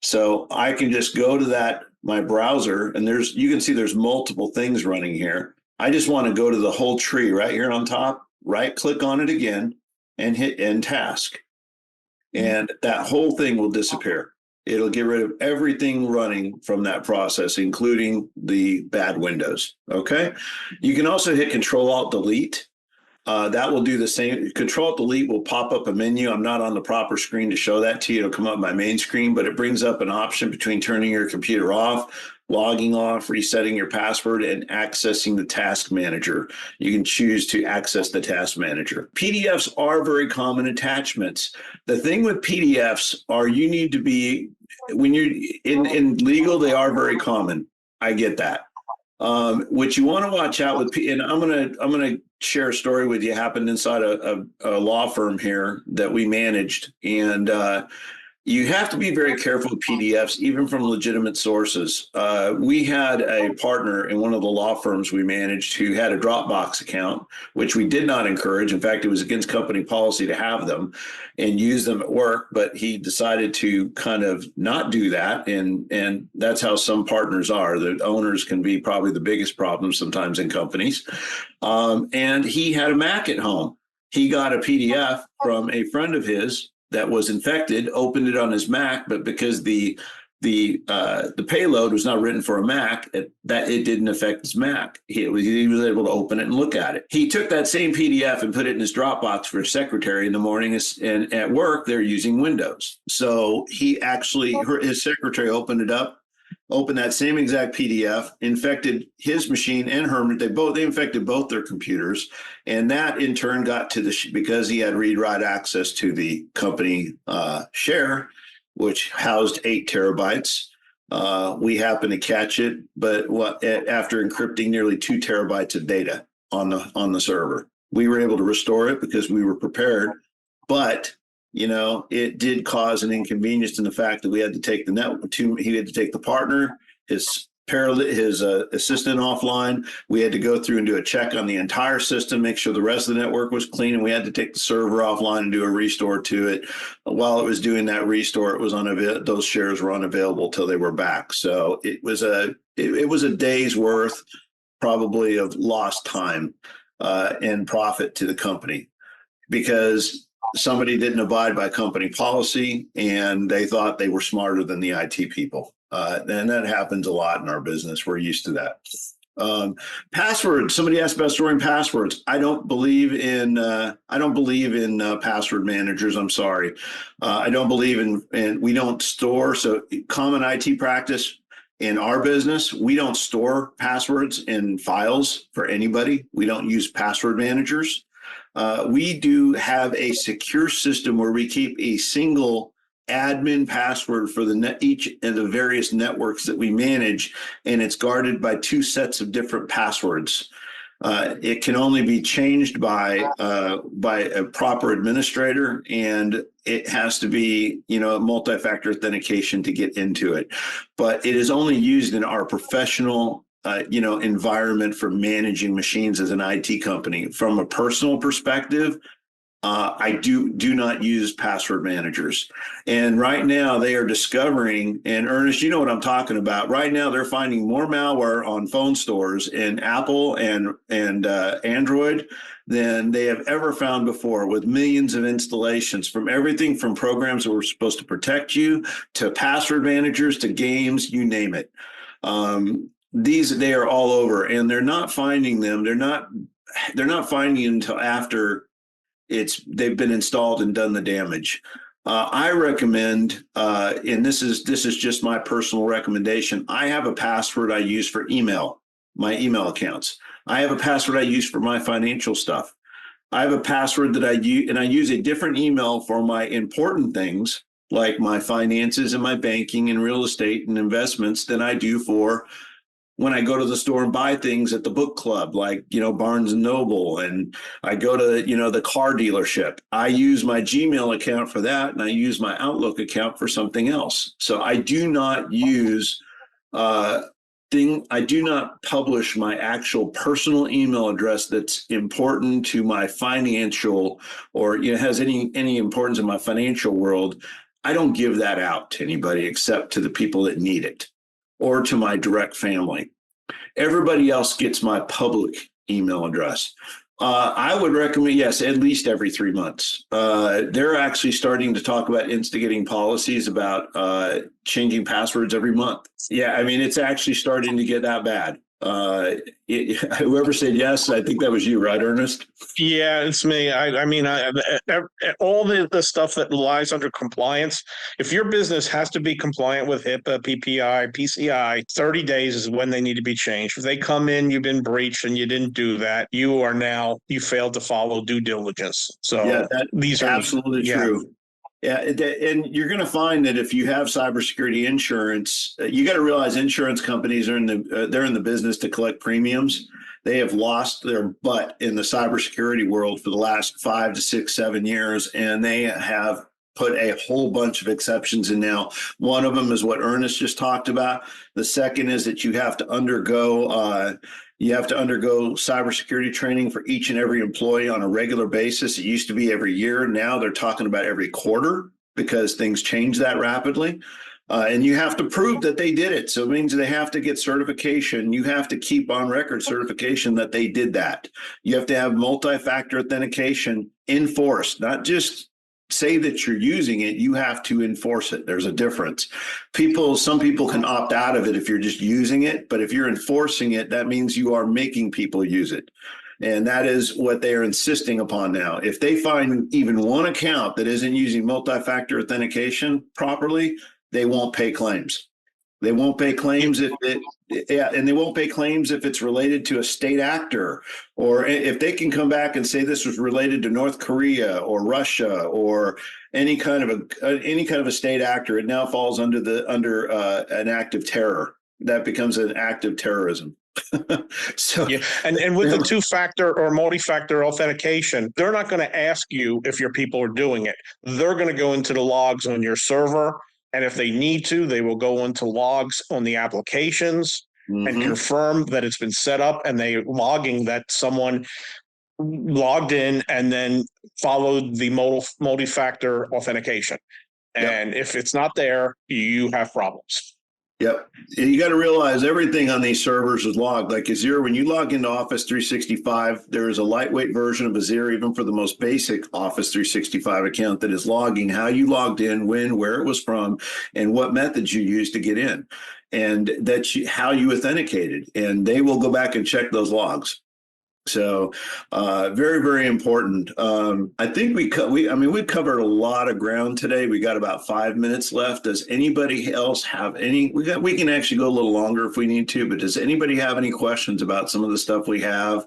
So I can just go to my browser, and you can see there's multiple things running here. I just want to go to the whole tree right here on top, right click on it again and hit end task. And that whole thing will disappear. It'll get rid of everything running from that process, including the bad windows. Okay. You can also hit Control-Alt-Delete. That will do the same. Control-Alt-Delete will pop up a menu. I'm not on the proper screen to show that to you. It'll come up my main screen, but it brings up an option between turning your computer off, logging off, resetting your password, and accessing the task manager. You can choose to access the task manager. PDFs are very common attachments. The thing with PDFs are you need to be, when you're in legal, they are very common. I get that. What you want to watch out with, and I'm gonna share a story with you, happened inside a law firm here that we managed, and you have to be very careful with PDFs, even from legitimate sources. We had a partner in one of the law firms we managed who had a Dropbox account, which we did not encourage. In fact, it was against company policy to have them and use them at work, but he decided to kind of not do that. And that's how some partners are. The owners can be probably the biggest problem sometimes in companies. And he had a Mac at home. He got a PDF from a friend of his that was infected, opened it on his Mac, but because the payload was not written for a Mac, it didn't affect his Mac. He was able to open it and look at it. He took that same PDF and put it in his Dropbox for his secretary in the morning, and at work they're using Windows. So he actually, his secretary opened it up opened that same exact PDF, infected his machine and Herman. They infected both their computers, and that in turn got to because he had read-write access to the company share, which housed 8 terabytes. We happened to catch it, but after encrypting nearly 2 terabytes of data on the server, we were able to restore it because we were prepared. But it did cause an inconvenience in the fact that we had to take the network. He had to take the partner, his assistant offline. We had to go through and do a check on the entire system, make sure the rest of the network was clean, and we had to take the server offline and do a restore to it. While it was doing that restore, it was those shares were unavailable till they were back. So it was a day's worth, probably, of lost time and profit to the company, because somebody didn't abide by company policy and they thought they were smarter than the IT people. And that happens a lot in our business. We're used to that. Passwords. Somebody asked about storing passwords. I don't believe in password managers. I'm sorry. I don't believe in we don't store. So common IT practice in our business, we don't store passwords in files for anybody. We don't use password managers. We do have a secure system where we keep a single admin password for each of the various networks that we manage, and it's guarded by 2 sets of different passwords. It can only be changed by a proper administrator, and it has to be, multi-factor authentication to get into it. But it is only used in our professional environment for managing machines as an IT company. From a personal perspective, I do not use password managers. And right now they are discovering, and Ernest, you know what I'm talking about. Right now they're finding more malware on phone stores in Apple and Android than they have ever found before, with millions of installations, from everything from programs that were supposed to protect you to password managers to games, you name it. They are all over, and they're not finding them. They're not finding it until after they've been installed and done the damage. I recommend, and this is just my personal recommendation. I have a password I use for my email accounts. I have a password I use for my financial stuff. I have a password that I use, and I use a different email for my important things like my finances and my banking and real estate and investments than I do for when I go to the store and buy things at the book club, like, Barnes and Noble, and I go to, the car dealership. I use my Gmail account for that, and I use my Outlook account for something else. So I do not use I do not publish my actual personal email address that's important to my financial, or has any importance in my financial world. I don't give that out to anybody except to the people that need it, or to my direct family. Everybody else gets my public email address. I would recommend, yes, at least every 3 months. They're actually starting to talk about instigating policies about changing passwords every month. Yeah, I mean, it's actually starting to get that bad. Whoever said yes, I think that was you, right, Ernest? Yeah, it's me. I mean, all the stuff that lies under compliance, if your business has to be compliant with HIPAA, PPI, PCI, 30 days is when they need to be changed. If they come in, you've been breached and you didn't do that, you failed to follow due diligence. So yeah, these are absolutely true. Yeah, and you're going to find that if you have cybersecurity insurance, you got to realize insurance companies are they're in the business to collect premiums. They have lost their butt in the cybersecurity world for the last 5 to 6, 7 years, and they have put a whole bunch of exceptions in now. One of them is what Ernest just talked about. The second is that you have to undergo cybersecurity training for each and every employee on a regular basis. It used to be every year. Now they're talking about every quarter because things change that rapidly. And you have to prove that they did it. So it means they have to get certification. You have to keep on record certification that they did that. You have to have multi-factor authentication enforced, not just say that you're using it, you have to enforce it. There's a difference. Some people can opt out of it if you're just using it, but if you're enforcing it, that means you are making people use it. And that is what they are insisting upon now. If they find even one account that isn't using multi-factor authentication properly, they won't pay claims. They won't pay claims and they won't pay claims if it's related to a state actor, or if they can come back and say this was related to North Korea or Russia or any kind of a state actor. It now falls under an act of terror. That becomes an act of terrorism. So yeah, and with the two-factor or multi-factor authentication, they're not going to ask you if your people are doing it. They're going to go into the logs on your server, and if they need to, they will go into logs on the applications and confirm that it's been set up, and they logging that someone logged in and then followed the multi-factor authentication. And if it's not there, you have problems. Yep. You got to realize everything on these servers is logged. Like Azure, when you log into Office 365, there is a lightweight version of Azure, even for the most basic Office 365 account, that is logging how you logged in, when, where it was from, and what methods you used to get in, and how you authenticated. And they will go back and check those logs. So very, very important. I think we covered a lot of ground today. We got about 5 minutes left. Does anybody else have any? We can actually go a little longer if we need to, but does anybody have any questions about some of the stuff we have?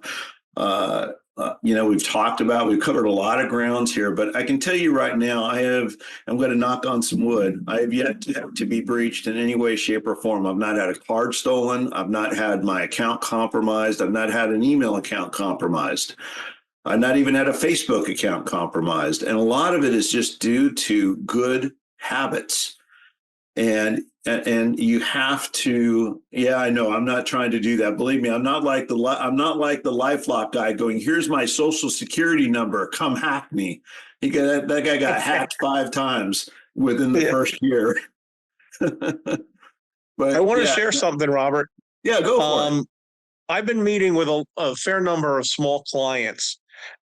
We've talked about, we've covered a lot of grounds here, but I can tell you right now, I'm going to knock on some wood. I have yet to be breached in any way, shape, or form. I've not had a card stolen. I've not had my account compromised. I've not had an email account compromised. I've not even had a Facebook account compromised. And a lot of it is just due to good habits. And you have to, I know, I'm not trying to do that. Believe me, I'm not like the LifeLock guy going, here's my social security number, come hack me. That guy got hacked 5 times within the first year. But I want to share something, Robert. Yeah, go for it. I've been meeting with a fair number of small clients.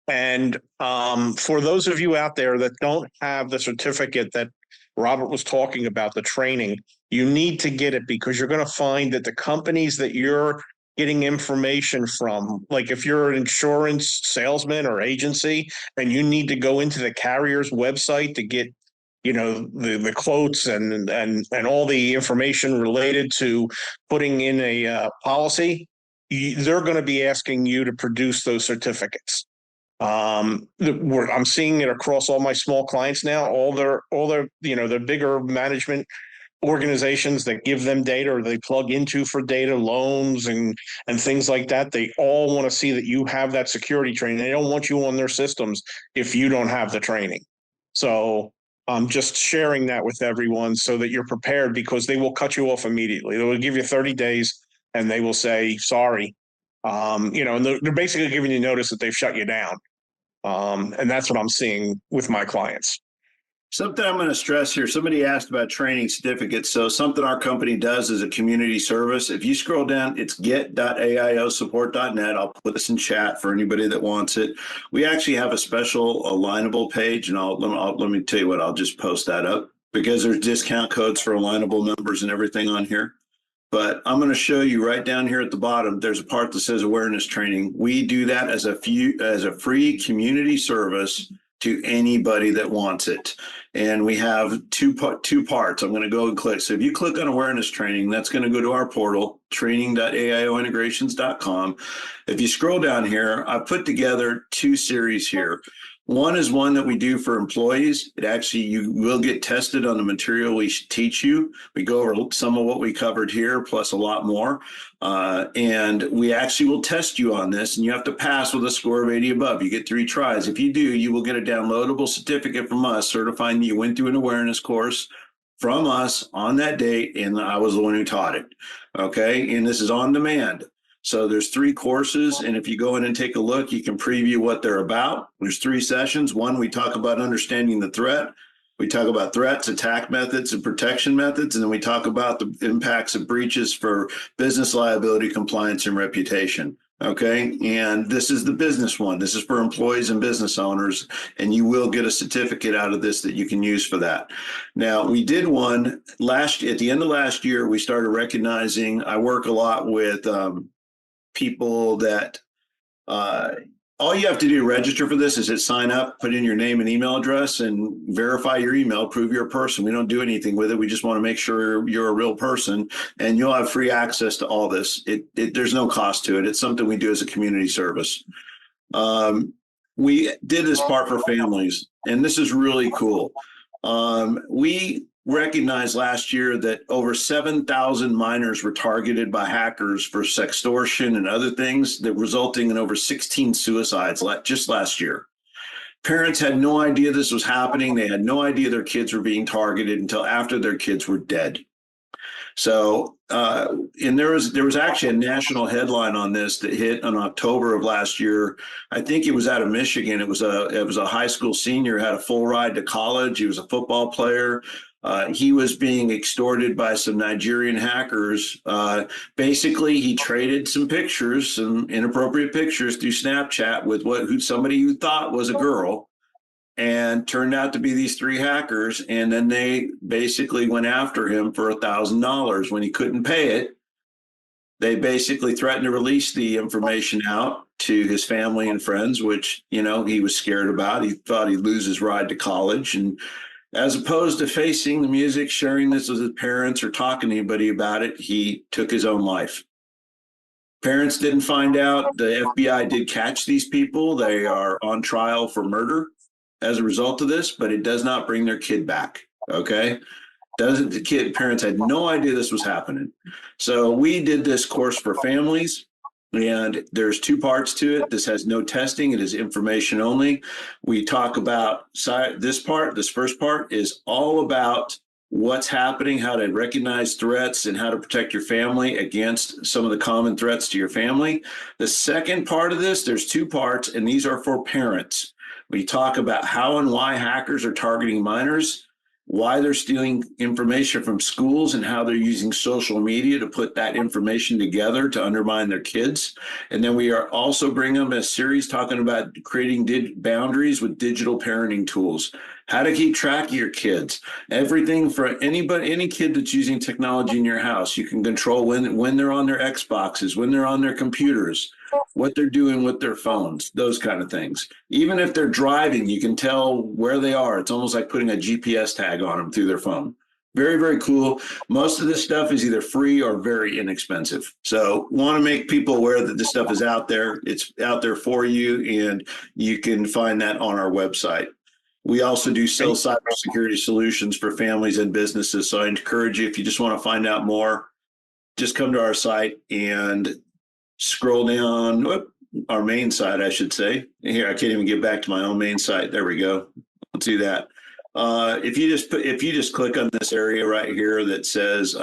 And for those of you out there that don't have the certificate that Robert was talking about, the training, you need to get it, because you're going to find that the companies that you're getting information from, like if you're an insurance salesman or agency and you need to go into the carrier's website to get, the quotes and all the information related to putting in a policy, they're going to be asking you to produce those certificates. I'm seeing it across all my small clients now. All their the bigger management organizations that give them data or they plug into for data, loans and things like that, they all want to see that you have that security training. They don't want you on their systems if you don't have the training. So I'm just sharing that with everyone so that you're prepared, because they will cut you off immediately. They will give you 30 days and they will say, sorry. And they're basically giving you notice that they've shut you down. And that's what I'm seeing with my clients. Something I'm going to stress here, somebody asked about training certificates. So something our company does is a community service. If you scroll down, it's get.aiosupport.net. I'll put this in chat for anybody that wants it. We actually have a special alignable page, and let me tell you what, I'll just post that up, because there's discount codes for alignable members and everything on here. But I'm going to show you right down here at the bottom, there's a part that says awareness training. We do that as a free community service to anybody that wants it. And we have two parts. I'm going to go and click. So if you click on awareness training, that's going to go to our portal, training.aiointegrations.com. If you scroll down here, I've put together 2 series here. One is one that we do for employees. You will get tested on the material we teach you. We go over some of what we covered here, plus a lot more. And we actually will test you on this, and you have to pass with a score of 80 above. You get 3 tries. If you do, you will get a downloadable certificate from us certifying that you went through an awareness course from us on that date, and I was the one who taught it. Okay, and this is on demand. So there's 3 courses, and if you go in and take a look, you can preview what they're about. There's 3 sessions. One, we talk about understanding the threat. We talk about threats, attack methods, and protection methods. And then we talk about the impacts of breaches for business liability, compliance, and reputation. Okay. And this is the business one. This is for employees and business owners, and you will get a certificate out of this that you can use for that. Now, we did one at the end of last year. We started recognizing, I work a lot with, people that all you have to do to register for this is hit sign up, put in your name and email address, and verify your email, prove you're a person. We don't do anything with it. We just want to make sure you're a real person, and you'll have free access to all this. There's no cost to it. It's something we do as a community service. We did this part for families, and this is really cool. We recognized last year that over 7,000 minors were targeted by hackers for sextortion and other things, that resulting in over 16 suicides just last year. Parents had no idea this was happening. They had no idea their kids were being targeted until after their kids were dead. So, and there was actually a national headline on this that hit in October of last year. I think it was out of Michigan. It was a high school senior, had a full ride to college. He was a football player. He was being extorted by some Nigerian hackers. Basically, he traded some pictures, some inappropriate pictures through Snapchat with somebody who thought was a girl, and turned out to be these 3 hackers. And then they basically went after him for $1,000. When he couldn't pay it, they basically threatened to release the information out to his family and friends, which, he was scared about. He thought he'd lose his ride to college. And as opposed to facing the music, sharing this with his parents, or talking to anybody about it, he took his own life. Parents didn't find out. The FBI did catch these people. They are on trial for murder as a result of this, but it does not bring their kid back. Okay? Parents had no idea this was happening. So we did this course for families. And there's 2 parts to it. This has no testing. It is information only. We talk about this first part is all about what's happening, how to recognize threats, and how to protect your family against some of the common threats to your family. The second part of this, there's 2 parts, and these are for parents. We talk about how and why hackers are targeting minors, why they're stealing information from schools, and how they're using social media to put that information together to undermine their kids. And then we are also bringing them a series talking about creating boundaries with digital parenting tools, how to keep track of your kids, everything for any kid that's using technology in your house. You can control when they're on their Xboxes, when they're on their computers, what they're doing with their phones, those kind of things. Even if they're driving, you can tell where they are. It's almost like putting a GPS tag on them through their phone. Very, very cool. Most of this stuff is either free or very inexpensive. So want to make people aware that this stuff is out there. It's out there for you, and you can find that on our website. We also do sell cybersecurity solutions for families and businesses. So I encourage you, if you just want to find out more, just come to our site and scroll down our main site, I should say. Here, I can't even get back to my own main site. There we go. Let's do that. If you just click on this area right here that says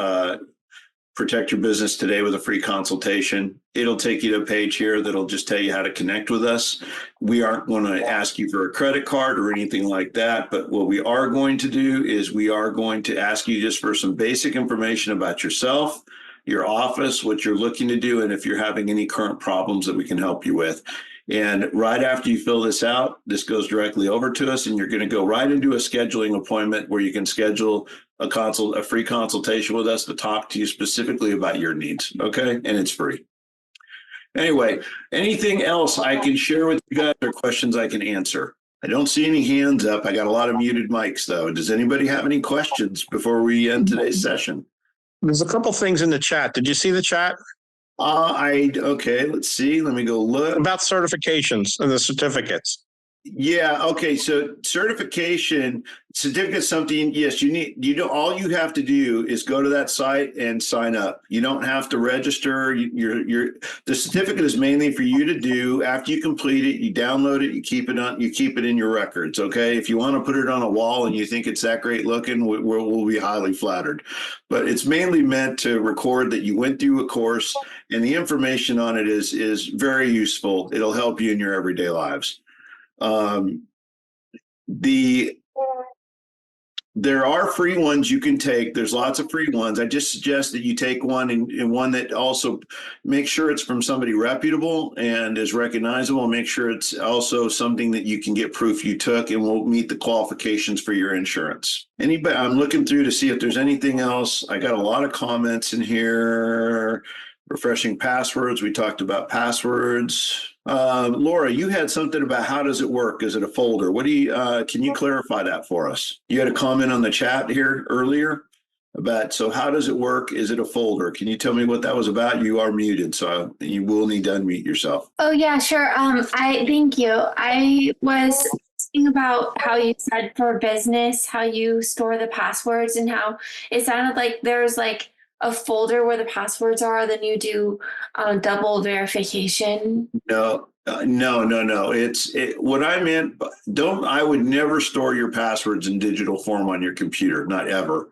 protect your business today with a free consultation, it'll take you to a page here that'll just tell you how to connect with us. We aren't going to ask you for a credit card or anything like that, but what we are going to do is we are going to ask you just for some basic information about yourself, your office, what you're looking to do, and if you're having any current problems that we can help you with. And right after you fill this out, this goes directly over to us, and you're going to go right into a scheduling appointment where you can schedule a free consultation with us to talk to you specifically about your needs. Okay. And it's free. Anyway, anything else I can share with you guys or questions I can answer? I don't see any hands up. I got a lot of muted mics though. Does anybody have any questions before we end today's session? There's a couple things in the chat. Did you see the chat? Okay, let's see. Let me go look. About certifications and the certificates. Yeah. Okay. So certificate, something, yes, all you have to do is go to that site and sign up. You don't have to register. The certificate is mainly for you to do. After you complete it, you download it, you keep it in your records. Okay. If you want to put it on a wall and you think it's that great looking, we'll be highly flattered. But it's mainly meant to record that you went through a course, and the information on it is very useful. It'll help you in your everyday lives. There are free ones you can take. There's lots of free ones. I just suggest that you take one and one that also make sure it's from somebody reputable and is recognizable. Make sure it's also something that you can get proof you took and will meet the qualifications for your insurance. Anybody, I'm looking through to see if there's anything else. I got a lot of comments in here. Refreshing passwords. We talked about passwords. Laura, you had something about how does it work? Is it a folder? What do you, can you clarify that for us? You had a comment on the chat here earlier about, so how does it work? Is it a folder? Can you tell me what that was about? You are muted, so you will need to unmute yourself. Oh yeah, sure. Thank you. I was thinking about how you said for business, how you store the passwords and how it sounded like there's like a folder where the passwords are, then you do double verification. No. What I meant, I would never store your passwords in digital form on your computer, not ever.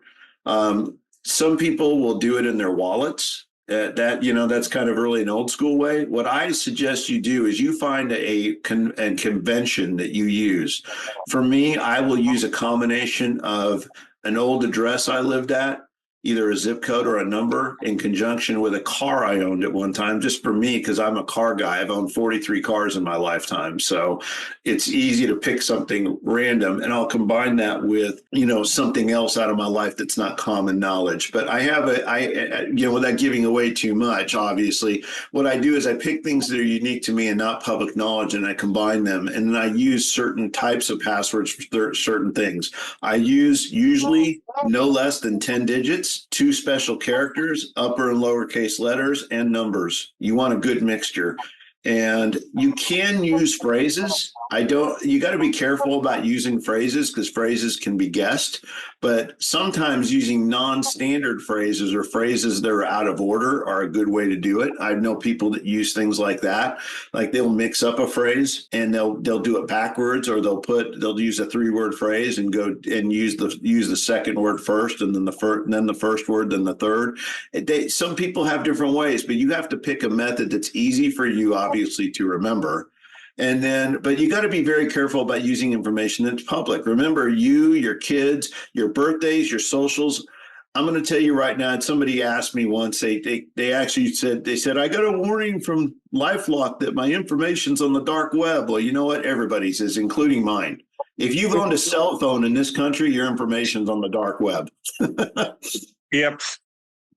Some people will do it in their wallets. That's kind of really an old school way. What I suggest you do is you find a convention that you use. For me, I will use a combination of an old address I lived at, either a zip code or a number, in conjunction with a car I owned at one time, just for me, because I'm a car guy. I've owned 43 cars in my lifetime. So it's easy to pick something random, and I'll combine that with, something else out of my life that's not common knowledge. But I have without giving away too much, obviously, what I do is I pick things that are unique to me and not public knowledge, and I combine them. And then I use certain types of passwords for certain things. I use usually no less than 10 digits. 2 special characters, upper and lowercase letters, and numbers. You want a good mixture. And you can use phrases. You got to be careful about using phrases because phrases can be guessed, but sometimes using non-standard phrases or phrases that are out of order are a good way to do it. I know people that use things like that, like they'll mix up a phrase and they'll do it backwards, or they'll use a 3-word phrase and go and use the second word first, and then the first word, then the third. Some people have different ways, but you have to pick a method that's easy for you, obviously, to remember. But you got to be very careful about using information that's public. Remember, your kids, your birthdays, your socials. I'm going to tell you right now, somebody asked me once, they actually said, I got a warning from LifeLock that my information's on the dark web. Well, you know what? Everybody's is, including mine. If you've owned a cell phone in this country, your information's on the dark web. Yep.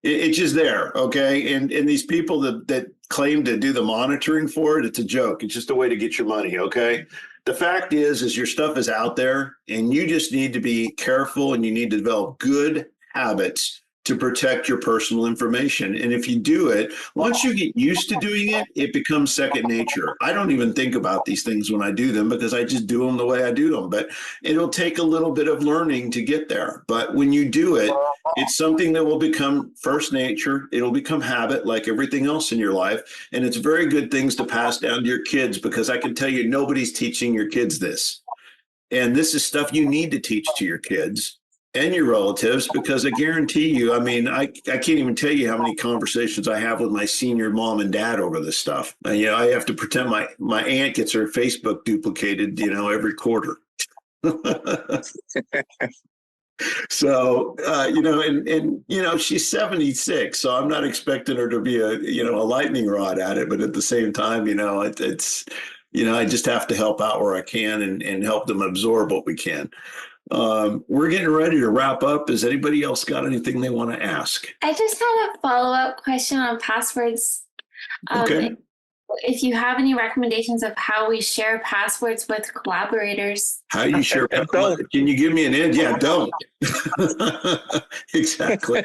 It's just there, okay? And these people that claim to do the monitoring for it, it's a joke. It's just a way to get your money, okay? The fact is your stuff is out there, and you just need to be careful, and you need to develop good habits to protect your personal information. And if you do it, once you get used to doing it, it becomes second nature. I don't even think about these things when I do them because I just do them the way I do them. But it'll take a little bit of learning to get there. But when you do it, it's something that will become first nature. It'll become habit like everything else in your life. And it's very good things to pass down to your kids, because I can tell you nobody's teaching your kids this. And this is stuff you need to teach to your kids and your relatives, because I guarantee you, I can't even tell you how many conversations I have with my senior mom and dad over this stuff. I have to pretend my aunt gets her Facebook duplicated, every quarter. So, she's 76, so I'm not expecting her to be a lightning rod at it. But at the same time, it's I just have to help out where I can and help them absorb what we can. We're getting ready to wrap up. Has anybody else got anything they want to ask? I just had a follow-up question on passwords. Okay. If you have any recommendations of how we share passwords with collaborators. How you share? Can you give me an end? Yeah, don't. Exactly.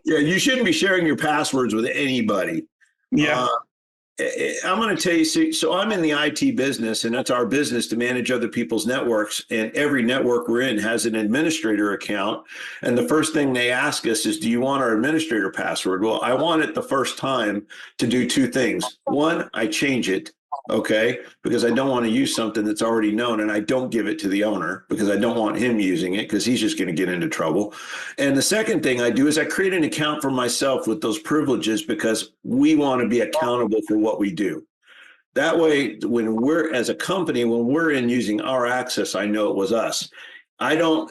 Yeah, you shouldn't be sharing your passwords with anybody. Yeah. I'm going to tell you, so I'm in the IT business, and that's our business to manage other people's networks. And every network we're in has an administrator account. And the first thing they ask us is, do you want our administrator password? Well, I want it the first time to do 2 things. One, I change it. Okay, because I don't want to use something that's already known, and I don't give it to the owner because I don't want him using it because he's just going to get into trouble. And the second thing I do is I create an account for myself with those privileges, because we want to be accountable for what we do. That way, when we're as a company, when we're in using our access, I know it was us. I don't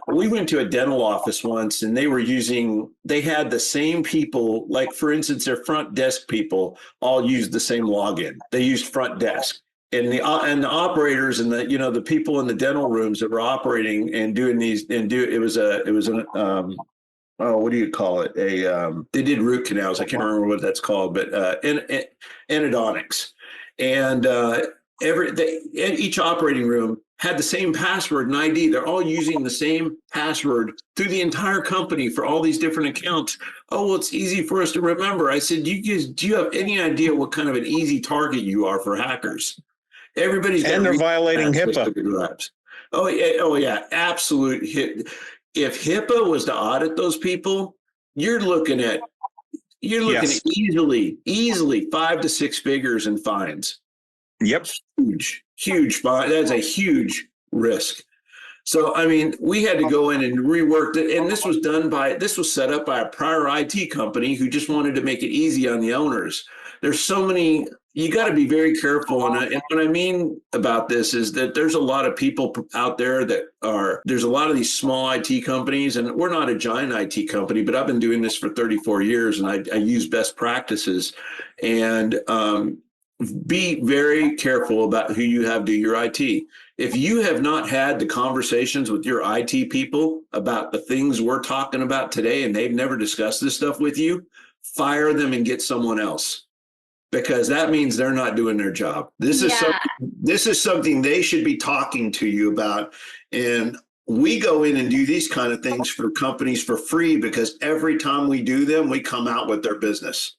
we went to a dental office once, and they had the same people, like for instance, their front desk people all used the same login. They used front desk, and the operators and the people in the dental rooms that were operating and doing what do you call it? They did root canals. I can't remember what that's called, but endodontics. And each operating room had the same password and ID. They're all using the same password through the entire company for all these different accounts. Oh, well, it's easy for us to remember. I said, do you have any idea what kind of an easy target you are for hackers? Everybody's got And they're violating HIPAA. Oh yeah, absolute hit. If HIPAA was to audit those people, you're looking at easily 5 to 6 figures in fines. Yep. Huge fine. That's a huge risk. So, I mean, we had to go in and rework it. And this was set up by a prior IT company who just wanted to make it easy on the owners. There's so many, you got to be very careful. And what I mean about this is that there's a lot of people out there there's a lot of these small IT companies, and we're not a giant IT company, but I've been doing this for 34 years and I use best practices. And, be very careful about who you have do your IT. If you have not had the conversations with your IT people about the things we're talking about today and they've never discussed this stuff with you, fire them and get someone else, because that means they're not doing their job. This is something they should be talking to you about. And we go in and do these kind of things for companies for free, because every time we do them, we come out with their business.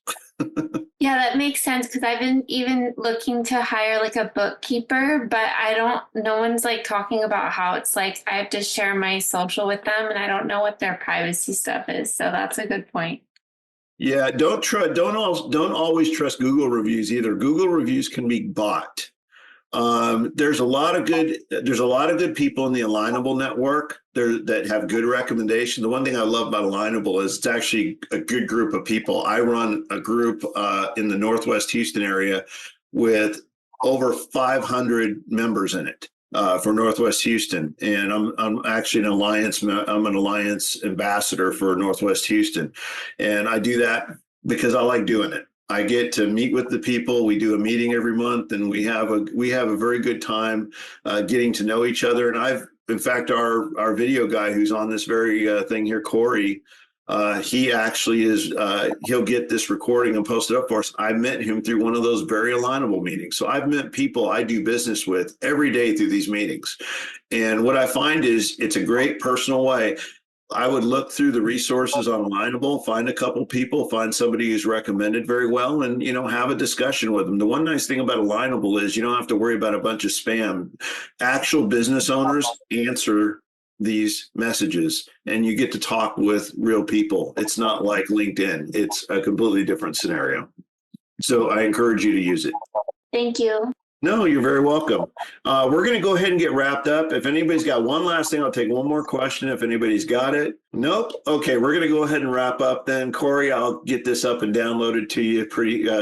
Yeah, that makes sense, because I've been even looking to hire like a bookkeeper, but no one's like talking about how it's like I have to share my social with them and I don't know what their privacy stuff is. So that's a good point. Yeah, don't always trust Google reviews either. Google reviews can be bought. There's a lot of good people in the Alignable network that have good recommendations. The one thing I love about Alignable is it's actually a good group of people. I run a group in the Northwest Houston area with over 500 members in it for Northwest Houston, and I'm actually I'm an alliance ambassador for Northwest Houston, and I do that because I like doing it. I get to meet with the people. We do a meeting every month, and we have a very good time getting to know each other. And in fact, our video guy who's on this very thing here, Corey, he actually is. He'll get this recording and post it up for us. I met him through one of those very Alignable meetings. So I've met people I do business with every day through these meetings, and what I find is it's a great personal way. I would look through the resources on Alignable, find a couple people, find somebody who's recommended very well, and, have a discussion with them. The one nice thing about Alignable is you don't have to worry about a bunch of spam. Actual business owners answer these messages, and you get to talk with real people. It's not like LinkedIn. It's a completely different scenario. So I encourage you to use it. Thank you. No, you're very welcome. We're going to go ahead and get wrapped up. If anybody's got one last thing, I'll take one more question. If anybody's got it. Nope. Okay, we're going to go ahead and wrap up then. Corey, I'll get this up and downloaded to you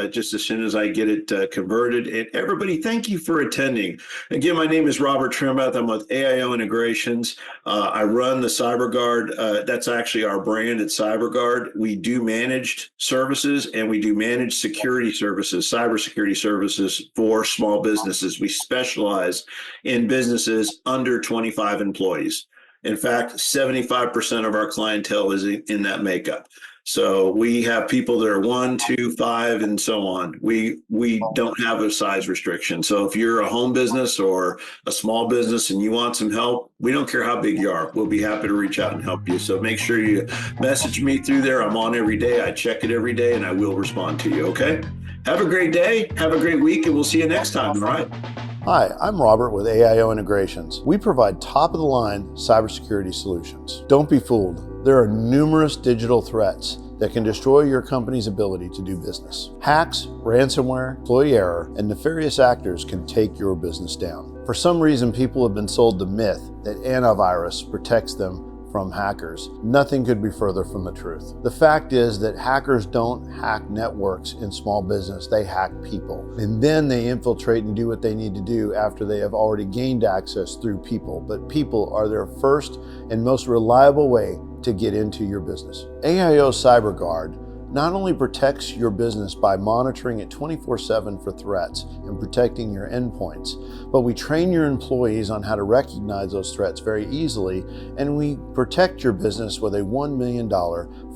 just as soon as I get it converted. And everybody, thank you for attending. Again, my name is Robert Trimbath. I'm with AIO Integrations. I run the CyberGuard. That's actually our brand at CyberGuard. We do managed services and we do managed security services, cybersecurity services for small businesses. We specialize in businesses under 25 employees. In fact, 75% of our clientele is in that makeup. So we have people that are 1, 2, 5, and so on. We don't have a size restriction. So if you're a home business or a small business and you want some help, we don't care how big you are. We'll be happy to reach out and help you. So make sure you message me through there. I'm on every day. I check it every day, and I will respond to you. Okay? Have a great day. Have a great week, and we'll see you next time. All right? Hi, I'm Robert with AIO Integrations. We provide top-of-the-line cybersecurity solutions. Don't be fooled. There are numerous digital threats that can destroy your company's ability to do business. Hacks, ransomware, employee error, and nefarious actors can take your business down. For some reason, people have been sold the myth that antivirus protects them from hackers. Nothing could be further from the truth. The fact is that hackers don't hack networks in small business, they hack people. And then they infiltrate and do what they need to do after they have already gained access through people. But people are their first and most reliable way to get into your business. AIO CyberGuard not only protects your business by monitoring it 24/7 for threats and protecting your endpoints, but we train your employees on how to recognize those threats very easily, and we protect your business with a $1 million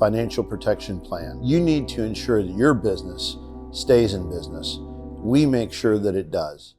financial protection plan. You need to ensure that your business stays in business. we make sure that it does.